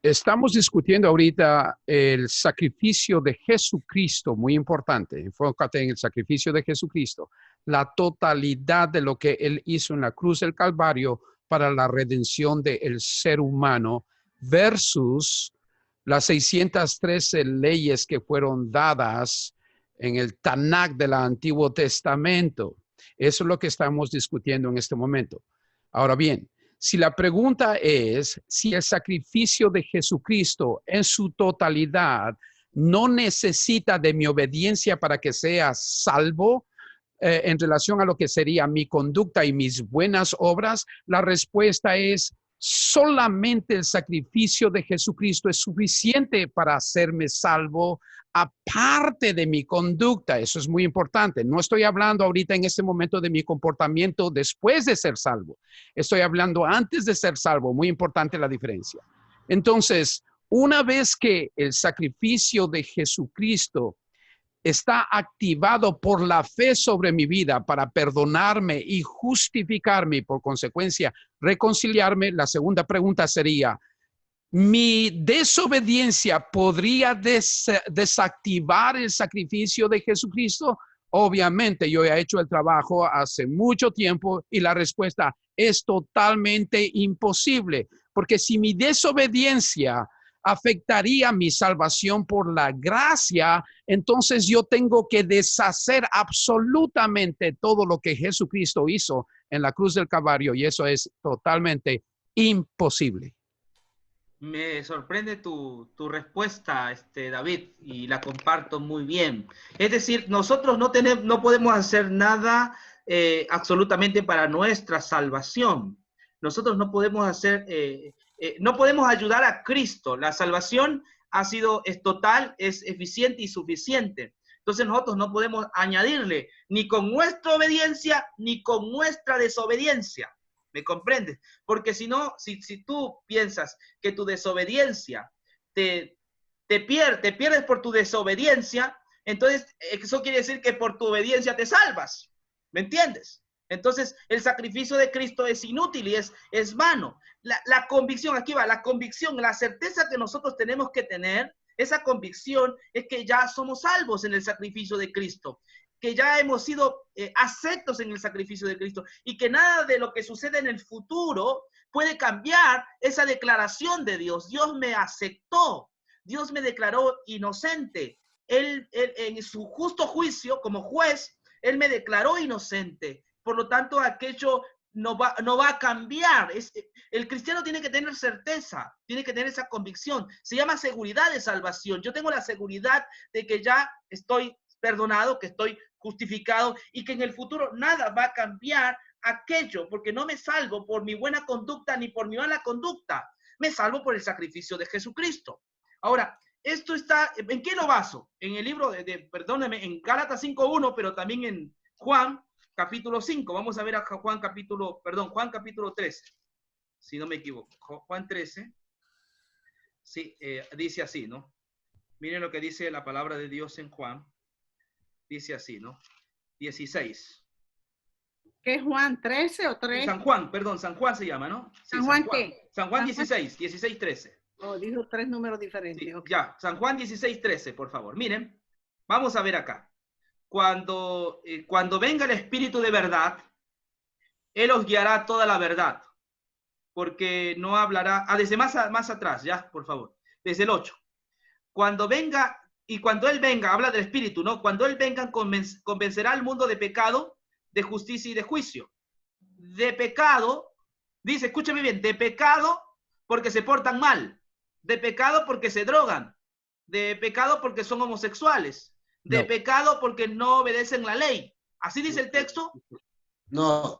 estamos discutiendo ahorita el sacrificio de Jesucristo, muy importante. Enfócate en el sacrificio de Jesucristo, la totalidad de lo que Él hizo en la cruz del Calvario para la redención del ser humano versus las 613 leyes que fueron dadas en el Tanakh del Antiguo Testamento. Eso es lo que estamos discutiendo en este momento. Ahora bien, si la pregunta es si el sacrificio de Jesucristo en su totalidad no necesita de mi obediencia para que sea salvo, en relación a lo que sería mi conducta y mis buenas obras, la respuesta es solamente el sacrificio de Jesucristo es suficiente para hacerme salvo aparte de mi conducta. Eso es muy importante. No estoy hablando ahorita en este momento de mi comportamiento después de ser salvo. Estoy hablando antes de ser salvo. Muy importante la diferencia. Entonces, una vez que el sacrificio de Jesucristo está activado por la fe sobre mi vida para perdonarme y justificarme y por consecuencia reconciliarme, la segunda pregunta sería, ¿mi desobediencia podría desactivar el sacrificio de Jesucristo? Obviamente, yo he hecho el trabajo hace mucho tiempo y la respuesta es totalmente imposible, porque si mi desobediencia afectaría mi salvación por la gracia, entonces yo tengo que deshacer absolutamente todo lo que Jesucristo hizo en la cruz del Calvario y eso es totalmente imposible. Me sorprende tu respuesta, David, y la comparto muy bien. Es decir, nosotros no podemos hacer nada absolutamente para nuestra salvación. Nosotros no podemos no podemos ayudar a Cristo. La salvación es total, es eficiente y suficiente. Entonces nosotros no podemos añadirle ni con nuestra obediencia ni con nuestra desobediencia. ¿Me comprendes? Porque si no, si tú piensas que tu desobediencia te pierdes por tu desobediencia, entonces eso quiere decir que por tu obediencia te salvas. ¿Me entiendes? Entonces el sacrificio de Cristo es inútil y es vano. La convicción, aquí va, la convicción, la certeza que nosotros tenemos que tener, esa convicción es que ya somos salvos en el sacrificio de Cristo, que ya hemos sido aceptos en el sacrificio de Cristo y que nada de lo que sucede en el futuro puede cambiar esa declaración de Dios. Dios me aceptó, Dios me declaró inocente. Él en su justo juicio, como juez, Él me declaró inocente. Por lo tanto, aquello no va a cambiar. El cristiano tiene que tener certeza, tiene que tener esa convicción. Se llama seguridad de salvación. Yo tengo la seguridad de que ya estoy perdonado, que estoy justificado y que en el futuro nada va a cambiar aquello, porque no me salvo por mi buena conducta ni por mi mala conducta, me salvo por el sacrificio de Jesucristo. Ahora, esto está, ¿en qué lo baso? En el libro perdóneme, en Gálatas 5:1, pero también en Juan capítulo 5. Vamos a ver a Juan capítulo 13, si no me equivoco. Juan 13, sí, dice así, ¿no? Miren lo que dice la palabra de Dios en Juan. Dice así, ¿no? 16. ¿Qué es Juan 13 o 3? San Juan, perdón, San Juan se llama, ¿no? Sí, ¿San Juan qué? San Juan 16, 16, 13. Oh, dijo 3 números diferentes. Sí, okay. Ya, San Juan 16, 13, por favor. Miren, vamos a ver acá. Cuando venga el Espíritu de verdad, Él os guiará toda la verdad, porque no hablará, desde más atrás, ya, por favor, desde el 8. Cuando venga, y cuando Él venga, habla del Espíritu, ¿no? Cuando Él venga, convencerá al mundo de pecado, de justicia y de juicio. De pecado, dice, escúchame bien, de pecado porque se portan mal, de pecado porque se drogan, de pecado porque son homosexuales, de pecado porque no obedecen la ley. ¿Así dice el texto? No.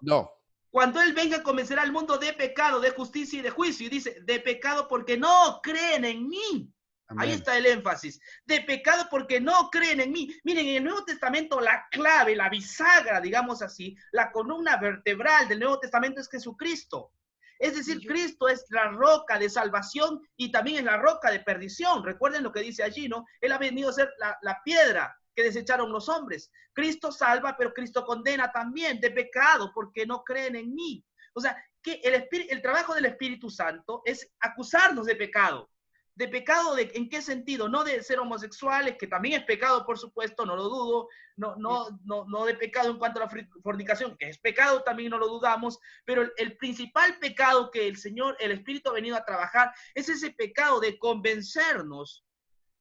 Cuando Él venga, convencerá al mundo de pecado, de justicia y de juicio. Y dice, de pecado porque no creen en mí. Amén. Ahí está el énfasis. De pecado porque no creen en mí. Miren, en el Nuevo Testamento la clave, la bisagra, digamos así, la columna vertebral del Nuevo Testamento es Jesucristo. Es decir, Cristo es la roca de salvación y también es la roca de perdición. Recuerden lo que dice allí, ¿no? Él ha venido a ser la piedra que desecharon los hombres. Cristo salva, pero Cristo condena también de pecado porque no creen en mí. O sea, que el trabajo del Espíritu Santo es acusarnos de pecado. ¿De pecado en qué sentido? No de ser homosexuales, que también es pecado, por supuesto, no lo dudo. No de pecado en cuanto a la fornicación, que es pecado, también no lo dudamos. Pero el principal pecado que el Espíritu ha venido a trabajar es ese pecado de convencernos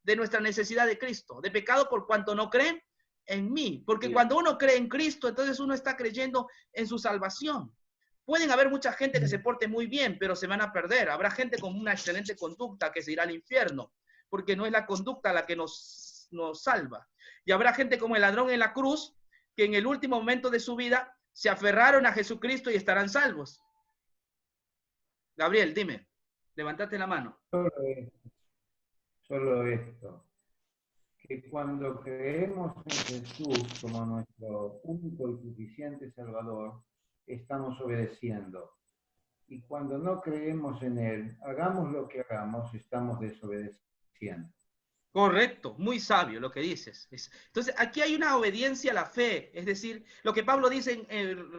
de nuestra necesidad de Cristo. De pecado por cuanto no creen en mí. Porque cuando uno cree en Cristo, entonces uno está creyendo en su salvación. Pueden haber mucha gente que se porte muy bien, pero se van a perder. Habrá gente con una excelente conducta que se irá al infierno, porque no es la conducta la que nos salva. Y habrá gente como el ladrón en la cruz, que en el último momento de su vida se aferraron a Jesucristo y estarán salvos. Gabriel, dime, levántate la mano. Solo esto, que cuando creemos en Jesús como nuestro único y suficiente Salvador, estamos obedeciendo. Y cuando no creemos en Él, hagamos lo que hagamos, estamos desobedeciendo. Correcto, muy sabio lo que dices. Entonces, aquí hay una obediencia a la fe, es decir, lo que Pablo dice,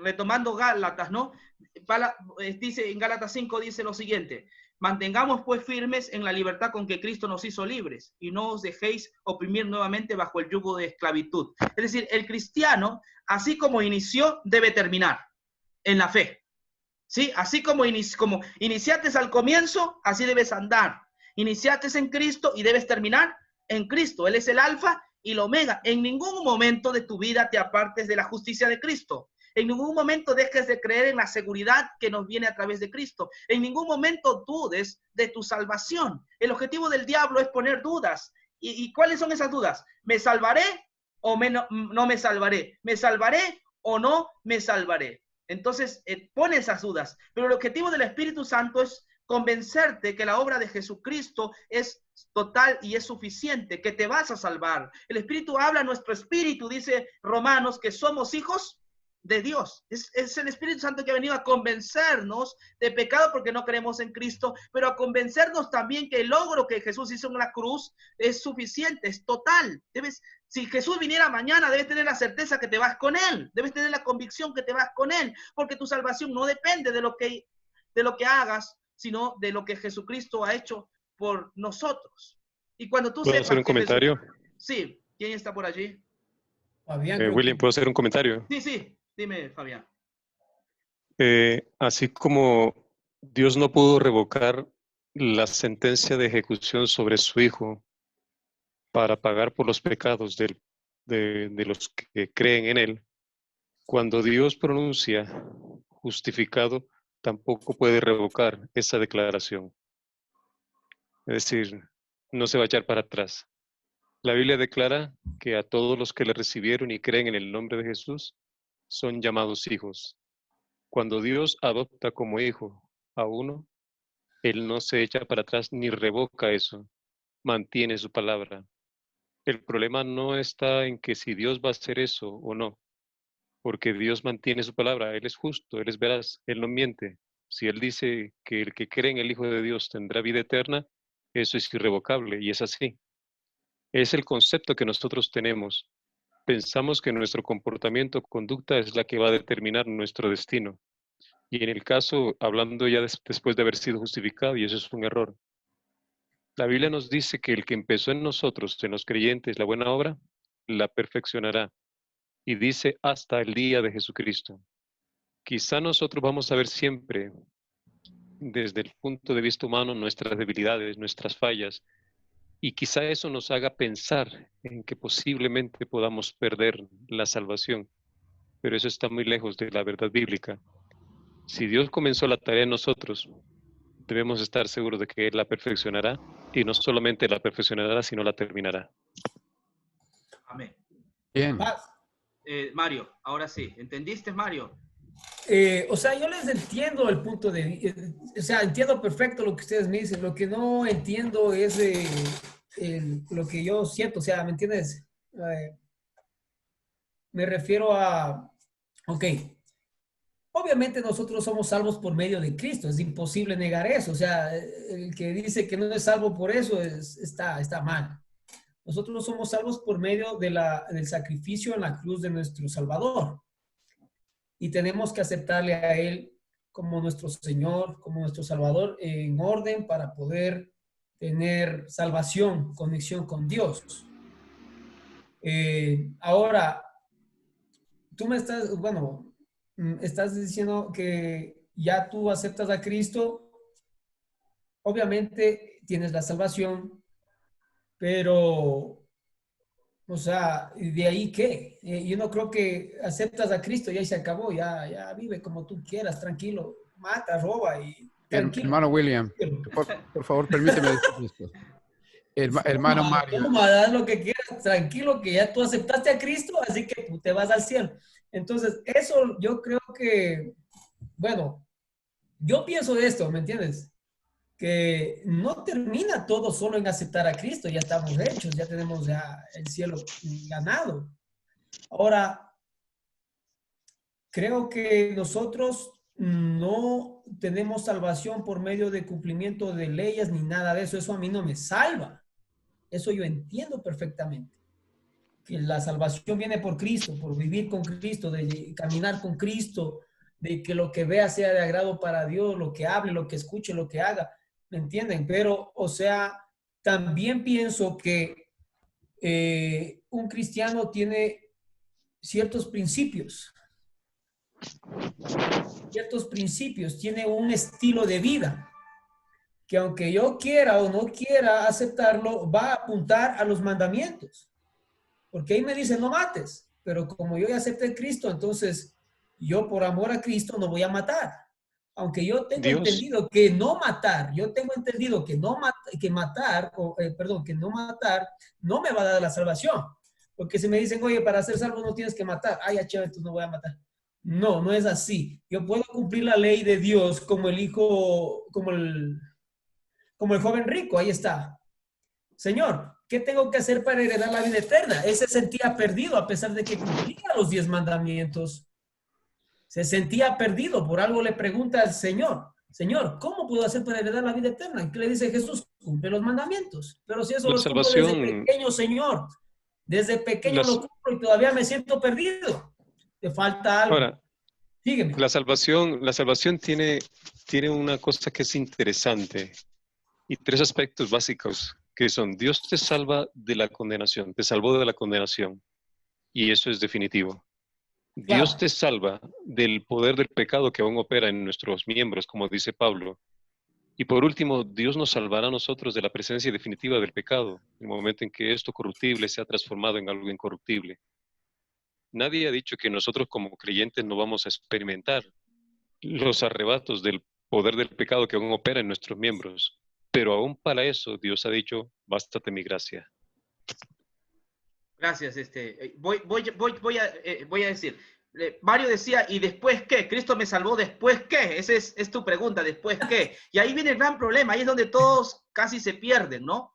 retomando Gálatas, ¿no? Dice en Gálatas 5, dice lo siguiente: mantengamos pues firmes en la libertad con que Cristo nos hizo libres y no os dejéis oprimir nuevamente bajo el yugo de esclavitud. Es decir, el cristiano, así como inició, debe terminar en la fe. ¿Sí? Así como iniciaste al comienzo, así debes andar. Iniciaste en Cristo y debes terminar en Cristo. Él es el alfa y el omega. En ningún momento de tu vida te apartes de la justicia de Cristo. En ningún momento dejes de creer en la seguridad que nos viene a través de Cristo. En ningún momento dudes de tu salvación. El objetivo del diablo es poner dudas. ¿Y cuáles son esas dudas? ¿Me salvaré o no me salvaré? ¿Me salvaré o no me salvaré? Entonces, pone esas dudas. Pero el objetivo del Espíritu Santo es convencerte que la obra de Jesucristo es total y es suficiente, que te vas a salvar. El Espíritu habla a nuestro espíritu, dice Romanos, que somos hijos de Dios. Es el Espíritu Santo que ha venido a convencernos de pecado porque no creemos en Cristo, pero a convencernos también que el logro que Jesús hizo en la cruz es suficiente, es total. Si Jesús viniera mañana, debes tener la certeza que te vas con Él, debes tener la convicción que te vas con Él, porque tu salvación no depende de lo que hagas, sino de lo que Jesucristo ha hecho por nosotros. Y cuando tú ¿Puedo hacer un comentario? Sí, ¿quién está por allí? Fabián, William, ¿puedo hacer un comentario? Sí, dime, Fabián. Así como Dios no pudo revocar la sentencia de ejecución sobre su Hijo para pagar por los pecados de los que creen en Él, cuando Dios pronuncia justificado, tampoco puede revocar esa declaración. Es decir, no se va a echar para atrás. La Biblia declara que a todos los que le recibieron y creen en el nombre de Jesús son llamados hijos. Cuando Dios adopta como hijo a uno, Él no se echa para atrás ni revoca eso, mantiene su palabra. El problema no está en que si Dios va a hacer eso o no, porque Dios mantiene su palabra, Él es justo, Él es veraz, Él no miente. Si Él dice que el que cree en el Hijo de Dios tendrá vida eterna, eso es irrevocable y es así. Es el concepto que nosotros tenemos. Pensamos que nuestro comportamiento o conducta es la que va a determinar nuestro destino. Y en el caso, hablando ya después de haber sido justificado, y eso es un error. La Biblia nos dice que el que empezó en nosotros, en los creyentes, la buena obra, la perfeccionará. Y dice hasta el día de Jesucristo. Quizá nosotros vamos a ver siempre, desde el punto de vista humano, nuestras debilidades, nuestras fallas, y quizá eso nos haga pensar en que posiblemente podamos perder la salvación, pero eso está muy lejos de la verdad bíblica. Si Dios comenzó la tarea en nosotros, debemos estar seguros de que Él la perfeccionará, y no solamente la perfeccionará, sino la terminará. Amén. Bien. Mario, ahora sí. ¿Entendiste, Mario? O sea, yo les entiendo el punto de vista, o sea, entiendo perfecto lo que ustedes me dicen. Lo que no entiendo es lo que yo siento, o sea, ¿me entiendes? Me refiero a, ok, obviamente nosotros somos salvos por medio de Cristo, es imposible negar eso, o sea, el que dice que no es salvo por eso está mal. Nosotros somos salvos por medio del sacrificio en la cruz de nuestro Salvador. Y tenemos que aceptarle a Él como nuestro Señor, como nuestro Salvador, en orden para poder tener salvación, conexión con Dios. Ahora, tú me estás, bueno, estás diciendo que ya tú aceptas a Cristo, obviamente tienes la salvación, pero, o sea, ¿de ahí qué? Yo no creo que aceptas a Cristo y ahí se acabó, ya vive como tú quieras, tranquilo, mata, roba y tranquilo. Hermano William, por favor, permíteme decir esto. Hermano Mario. Toma, haz lo que quieras, tranquilo, que ya tú aceptaste a Cristo, así que tú te vas al cielo. Entonces, eso yo creo que, bueno, yo pienso de esto, ¿me entiendes? Que no termina todo solo en aceptar a Cristo, ya estamos hechos, ya tenemos ya el cielo ganado. Ahora, creo que nosotros no tenemos salvación por medio de cumplimiento de leyes ni nada de eso, eso a mí no me salva. Eso yo entiendo perfectamente. Que la salvación viene por Cristo, por vivir con Cristo, de caminar con Cristo, de que lo que vea sea de agrado para Dios, lo que hable, lo que escuche, lo que haga. ¿Me entienden? Pero, o sea, también pienso que un cristiano tiene ciertos principios, tiene un estilo de vida que aunque yo quiera o no quiera aceptarlo, va a apuntar a los mandamientos. Porque ahí me dice, no mates. Pero como yo ya acepté a Cristo, entonces yo por amor a Cristo no voy a matar. Aunque yo tengo entendido que no matar, yo tengo entendido que no matar no me va a dar la salvación. Porque si me dicen, oye, para ser salvo no tienes que matar. Ay, ya chévere, entonces no voy a matar. No, no es así. Yo puedo cumplir la ley de Dios como el hijo, como el joven rico, ahí está. Señor, ¿qué tengo que hacer para heredar la vida eterna? Él se sentía perdido a pesar de que cumplía los 10 mandamientos. Se sentía perdido, por algo le pregunta al Señor, Señor, ¿cómo puedo hacer para heredar la vida eterna? ¿Y qué le dice Jesús? Cumple los mandamientos. Pero si eso lo cumplo desde pequeño, Señor, desde pequeño lo cumplo y todavía me siento perdido. Te falta algo. Ahora, sígueme. La salvación tiene una cosa que es interesante y tres aspectos básicos que son: Dios te salva de la condenación, te salvó de la condenación y eso es definitivo. Claro. Dios te salva del poder del pecado que aún opera en nuestros miembros, como dice Pablo. Y por último, Dios nos salvará a nosotros de la presencia definitiva del pecado, en el momento en que esto corruptible sea transformado en algo incorruptible. Nadie ha dicho que nosotros como creyentes no vamos a experimentar los arrebatos del poder del pecado que aún opera en nuestros miembros, pero aún para eso Dios ha dicho, bástate mi gracia. Gracias. Voy a decir. Mario decía, ¿y después qué? ¿Cristo me salvó después qué? Esa es tu pregunta, ¿después qué? Y ahí viene el gran problema, ahí es donde todos casi se pierden, ¿no?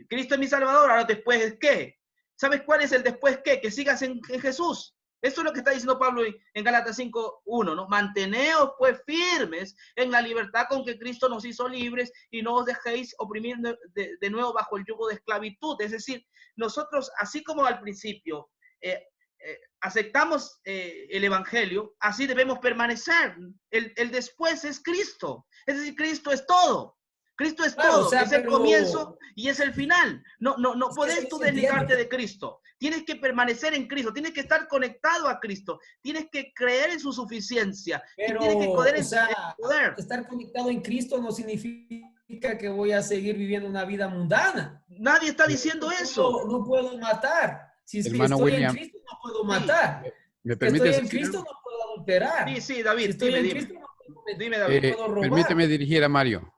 Cristo es mi salvador, ahora después qué. ¿Sabes cuál es el después qué? Que sigas en Jesús. Esto es lo que está diciendo Pablo en Gálatas 5:1, ¿no? Manteneos pues firmes en la libertad con que Cristo nos hizo libres y no os dejéis oprimir de nuevo bajo el yugo de esclavitud. Es decir, nosotros, así como al principio aceptamos el Evangelio, así debemos permanecer. El después es Cristo. Es decir, Cristo es todo. Cristo es todo, o sea, es el comienzo y es el final. No puedes tú desligarte de Cristo. Tienes que permanecer en Cristo, tienes que estar conectado a Cristo, tienes que creer en su suficiencia, pero, tienes que creer en su poder. Estar conectado en Cristo no significa que voy a seguir viviendo una vida mundana. Nadie está diciendo eso. No puedo matar. Si Hermano estoy William, en Cristo no puedo matar. ¿me Si permites estoy en Cristo no puedo adulterar. Sí, David, si estoy en dime. Cristo no puedo robar. Permíteme dirigir a Mario.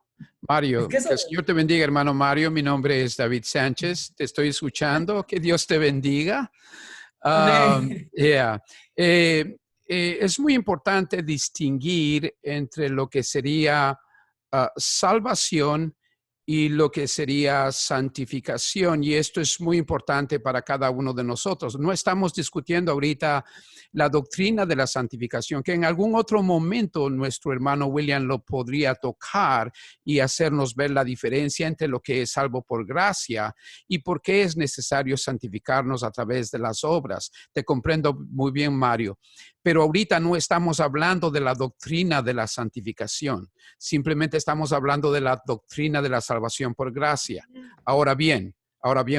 Mario, que el Señor te bendiga, hermano Mario. Mi nombre es David Sánchez. Te estoy escuchando. Que Dios te bendiga. Es muy importante distinguir entre lo que sería salvación y lo que sería santificación. Y esto es muy importante para cada uno de nosotros. No estamos discutiendo ahorita la doctrina de la santificación, que en algún otro momento nuestro hermano William lo podría tocar y hacernos ver la diferencia entre lo que es salvo por gracia y por qué es necesario santificarnos a través de las obras. Te comprendo muy bien, Mario. pero ahorita no estamos hablando de la doctrina de la santificación. Simplemente estamos hablando de la doctrina de la salvación por gracia. Ahora bien,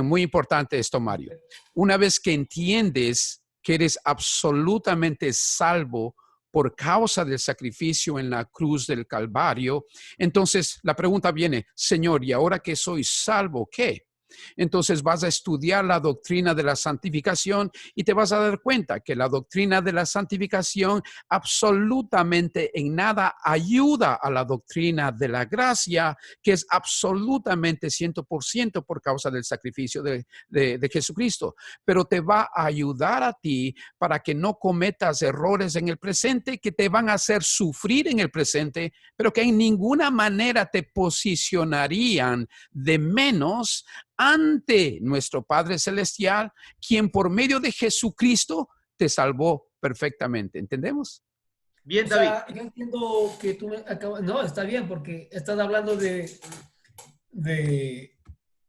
muy importante esto, Mario. Una vez que entiendes que eres absolutamente salvo por causa del sacrificio en la cruz del Calvario, entonces la pregunta viene, Señor, ¿y ahora que soy salvo, qué? Entonces vas a estudiar la doctrina de la santificación y te vas a dar cuenta que la doctrina de la santificación absolutamente en nada ayuda a la doctrina de la gracia, que es absolutamente 100% por causa del sacrificio de Jesucristo, pero te va a ayudar a ti para que no cometas errores en el presente que te van a hacer sufrir en el presente, pero que en ninguna manera te posicionarían de menos ante nuestro Padre Celestial, quien por medio de Jesucristo te salvó perfectamente. ¿Entendemos? Bien, O David. sea, yo entiendo que tú me acabas... No, está bien, porque estás hablando de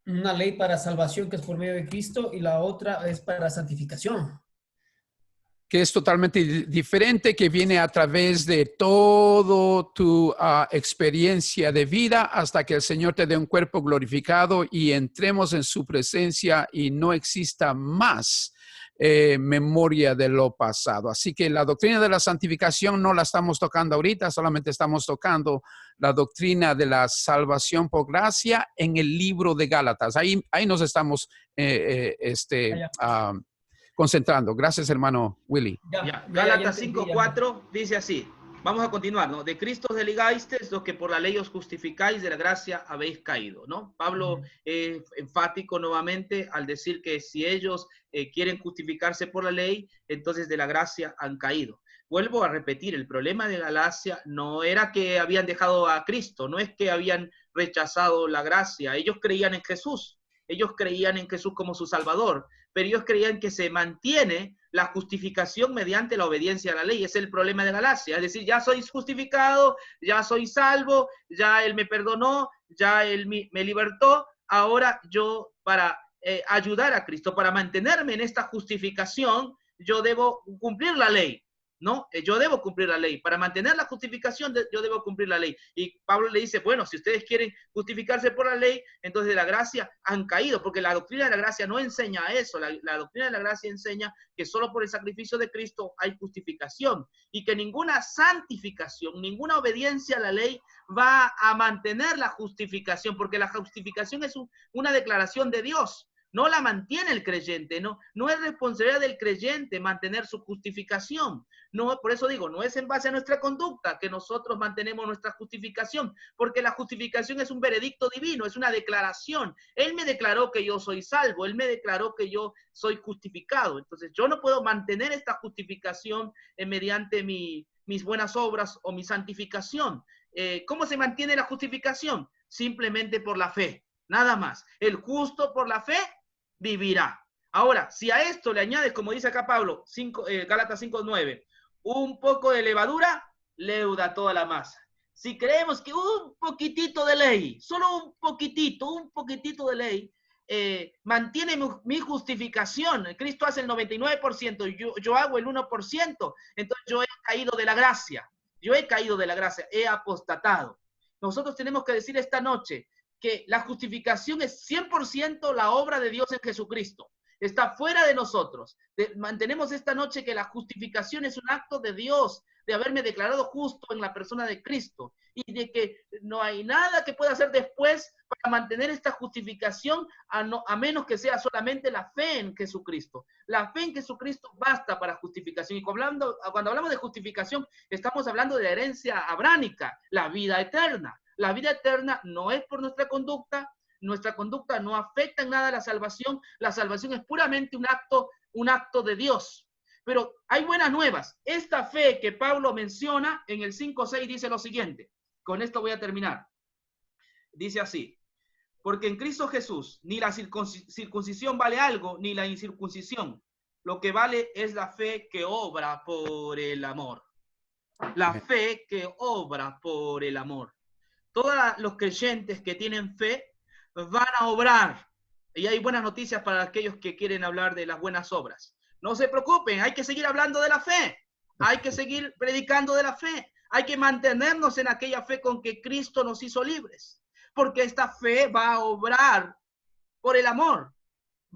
una ley para salvación que es por medio de Cristo y la otra es para santificación. Que es totalmente diferente, que viene a través de todo tu experiencia de vida hasta que el Señor te dé un cuerpo glorificado y entremos en su presencia y no exista más memoria de lo pasado. Así que la doctrina de la santificación no la estamos tocando ahorita, solamente estamos tocando la doctrina de la salvación por gracia en el libro de Gálatas. Ahí nos estamos concentrando. Gracias, hermano Willy. Gálatas 5:4 dice así. Vamos a continuar, ¿no? De Cristo os desligasteis, los que por la ley os justificáis, de la gracia habéis caído, ¿no? Pablo es enfático nuevamente al decir que si ellos quieren justificarse por la ley, entonces de la gracia han caído. Vuelvo a repetir, el problema de Galacia no era que habían dejado a Cristo, no es que habían rechazado la gracia, ellos creían en Jesús. Ellos creían en Jesús como su Salvador, pero ellos creían que se mantiene la justificación mediante la obediencia a la ley. Es el problema de Galacia. Es decir, ya soy justificado, ya soy salvo, ya Él me perdonó, ya Él me libertó. Ahora yo, para ayudar a Cristo, para mantenerme en esta justificación, yo debo cumplir la ley. ¿No? Yo debo cumplir la ley. Para mantener la justificación, yo debo cumplir la ley. Y Pablo le dice, bueno, si ustedes quieren justificarse por la ley, entonces de la gracia han caído, porque la doctrina de la gracia no enseña eso. La doctrina de la gracia enseña que solo por el sacrificio de Cristo hay justificación y que ninguna santificación, ninguna obediencia a la ley va a mantener la justificación, porque la justificación es una declaración de Dios. No la mantiene el creyente, no es responsabilidad del creyente mantener su justificación. No, por eso digo, no es en base a nuestra conducta que nosotros mantenemos nuestra justificación, porque la justificación es un veredicto divino, es una declaración. Él me declaró que yo soy salvo, Él me declaró que yo soy justificado. Entonces yo no puedo mantener esta justificación mediante mis buenas obras o mi santificación. ¿Cómo se mantiene la justificación? Simplemente por la fe. Nada más. El justo por la fe vivirá. Ahora, si a esto le añades, como dice acá Pablo, Gálatas 5:9, un poco de levadura, leuda toda la masa. Si creemos que un poquitito de ley, solo un poquitito de ley, mantiene mi justificación, Cristo hace el 99%, yo hago el 1%, entonces yo he caído de la gracia, he apostatado. Nosotros tenemos que decir esta noche que la justificación es 100% la obra de Dios en Jesucristo. Está fuera de nosotros. Mantenemos esta noche que la justificación es un acto de Dios, de haberme declarado justo en la persona de Cristo, y de que no hay nada que pueda hacer después para mantener esta justificación, a menos que sea solamente la fe en Jesucristo. La fe en Jesucristo basta para justificación. Y cuando hablamos de justificación, estamos hablando de la herencia abránica, la vida eterna. La vida eterna no es por nuestra conducta no afecta en nada a la salvación es puramente un acto de Dios. Pero hay buenas nuevas. Esta fe que Pablo menciona en el 5:6 dice lo siguiente, con esto voy a terminar. Dice así, porque en Cristo Jesús ni la circuncisión vale algo, ni la incircuncisión. Lo que vale es la fe que obra por el amor. La fe que obra por el amor. Todos los creyentes que tienen fe van a obrar. Y hay buenas noticias para aquellos que quieren hablar de las buenas obras. No se preocupen, hay que seguir hablando de la fe. Hay que seguir predicando de la fe. Hay que mantenernos en aquella fe con que Cristo nos hizo libres. Porque esta fe va a obrar por el amor.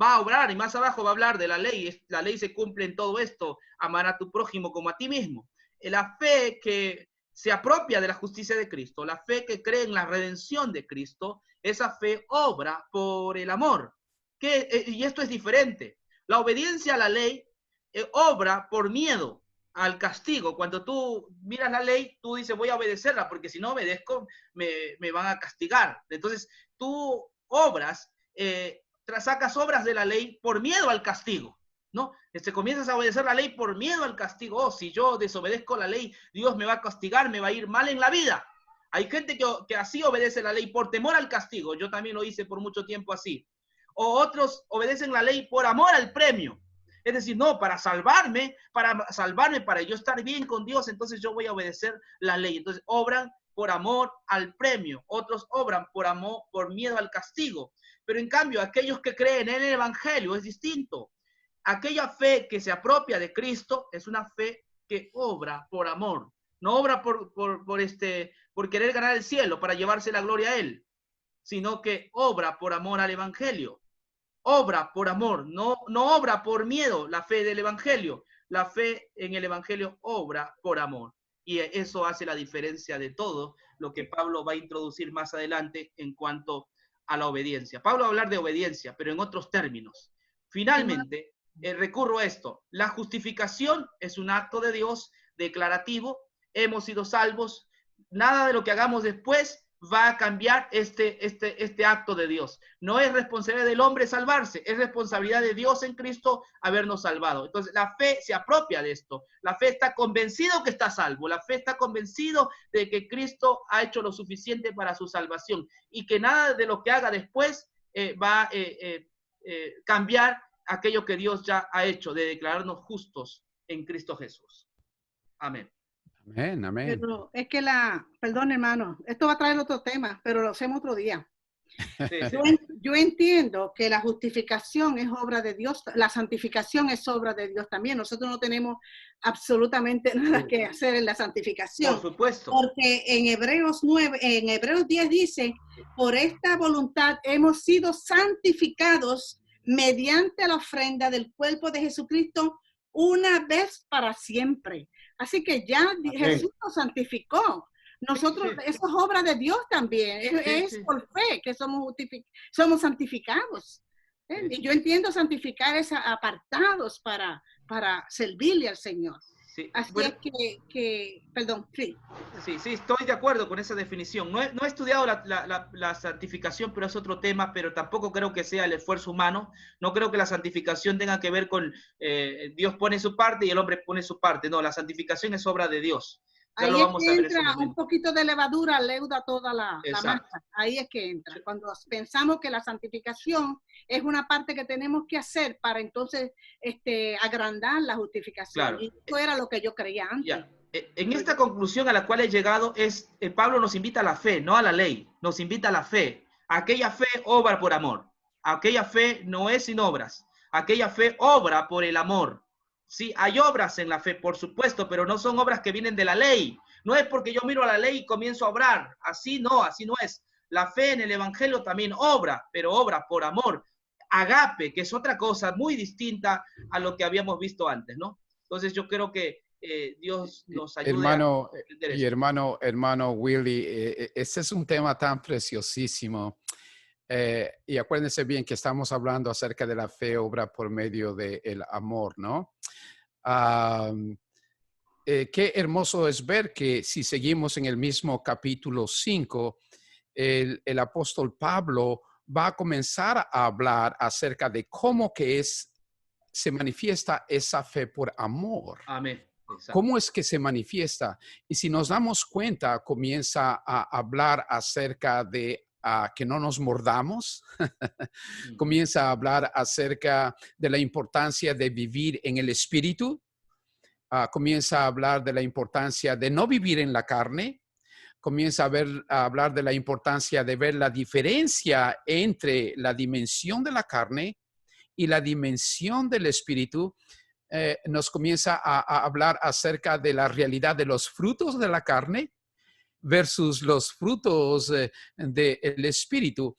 Va a obrar, y más abajo va a hablar de la ley. La ley se cumple en todo esto. Amar a tu prójimo como a ti mismo. La fe que se apropia de la justicia de Cristo, la fe que cree en la redención de Cristo, esa fe obra por el amor. Y esto es diferente. La obediencia a la ley obra por miedo al castigo. Cuando tú miras la ley, tú dices, voy a obedecerla, porque si no obedezco, me van a castigar. Entonces, tú obras, sacas obras de la ley por miedo al castigo, ¿no? Comienzas a obedecer la ley por miedo al castigo. Oh, si yo desobedezco la ley, Dios me va a castigar, me va a ir mal en la vida. Hay gente que así obedece la ley por temor al castigo. Yo también lo hice por mucho tiempo así. O otros obedecen la ley por amor al premio. Es decir, no, para salvarme, para yo estar bien con Dios, entonces yo voy a obedecer la ley. Entonces obran por amor al premio. Otros obran por amor, por miedo al castigo. Pero en cambio, aquellos que creen en el Evangelio es distinto. Aquella fe que se apropia de Cristo es una fe que obra por amor. No obra por querer ganar el cielo, para llevarse la gloria a Él, sino que obra por amor al Evangelio. Obra por amor, no obra por miedo la fe del Evangelio. La fe en el Evangelio obra por amor. Y eso hace la diferencia de todo lo que Pablo va a introducir más adelante en cuanto a la obediencia. Pablo va a hablar de obediencia, pero en otros términos. Finalmente, recurro a esto. La justificación es un acto de Dios declarativo. Hemos sido salvos. Nada de lo que hagamos después va a cambiar este acto de Dios. No es responsabilidad del hombre salvarse, es responsabilidad de Dios en Cristo habernos salvado. Entonces la fe se apropia de esto. La fe está convencido que está salvo. La fe está convencido de que Cristo ha hecho lo suficiente para su salvación y que nada de lo que haga después va a cambiar aquello que Dios ya ha hecho, de declararnos justos en Cristo Jesús. Amén. Amén, amén. Pero es que perdón hermano, esto va a traer otro tema, pero lo hacemos otro día. Sí. Yo entiendo que la justificación es obra de Dios, la santificación es obra de Dios también. Nosotros no tenemos absolutamente nada que hacer en la santificación. Por supuesto. Porque en Hebreos 10 dice, por esta voluntad hemos sido santificados mediante la ofrenda del cuerpo de Jesucristo una vez para siempre. Así que ya Jesús nos santificó. Nosotros, Sí. eso es obra de Dios también. Es Sí. por fe que somos santificados. Sí. Y yo entiendo santificar es apartados para servirle al Señor. Sí. Así Bueno, es perdón, sí. Sí, estoy de acuerdo con esa definición. No he estudiado la santificación, pero es otro tema, pero tampoco creo que sea el esfuerzo humano. No creo que la santificación tenga que ver con Dios pone su parte y el hombre pone su parte. No, la santificación es obra de Dios. Ya Ahí lo es vamos que a ver en ese entra un momento. poquito de levadura, leuda toda la Exacto. masa. Ahí es que entra. Cuando pensamos que la santificación es una parte que tenemos que hacer para entonces agrandar la justificación. Claro. Y eso era lo que yo creía antes. Ya. En esta conclusión a la cual he llegado Pablo nos invita a la fe, no a la ley. Nos invita a la fe. Aquella fe obra por amor. Aquella fe no es sin obras. Aquella fe obra por el amor. Sí, hay obras en la fe, por supuesto, pero no son obras que vienen de la ley. No es porque yo miro a la ley y comienzo a obrar. Así no es. La fe en el Evangelio también obra, pero obra por amor. Agape, que es otra cosa muy distinta a lo que habíamos visto antes, ¿no? Entonces yo creo que Dios nos ayude a entender y esto. hermano Willy, ese es un tema tan preciosísimo. Y acuérdense bien que estamos hablando acerca de la fe obra por medio del amor, ¿no? Qué hermoso es ver que si seguimos en el mismo capítulo 5, el apóstol Pablo va a comenzar a hablar acerca de cómo que se manifiesta esa fe por amor. Amén. Exacto. ¿Cómo es que se manifiesta? Y si nos damos cuenta, comienza a hablar acerca de que no nos mordamos. Comienza a hablar acerca de la importancia de vivir en el espíritu. Comienza a hablar de la importancia de no vivir en la carne. Comienza a hablar de la importancia de ver la diferencia entre la dimensión de la carne y la dimensión del espíritu. nos comienza a hablar acerca de la realidad de los frutos de la carne versus los frutos del Espíritu.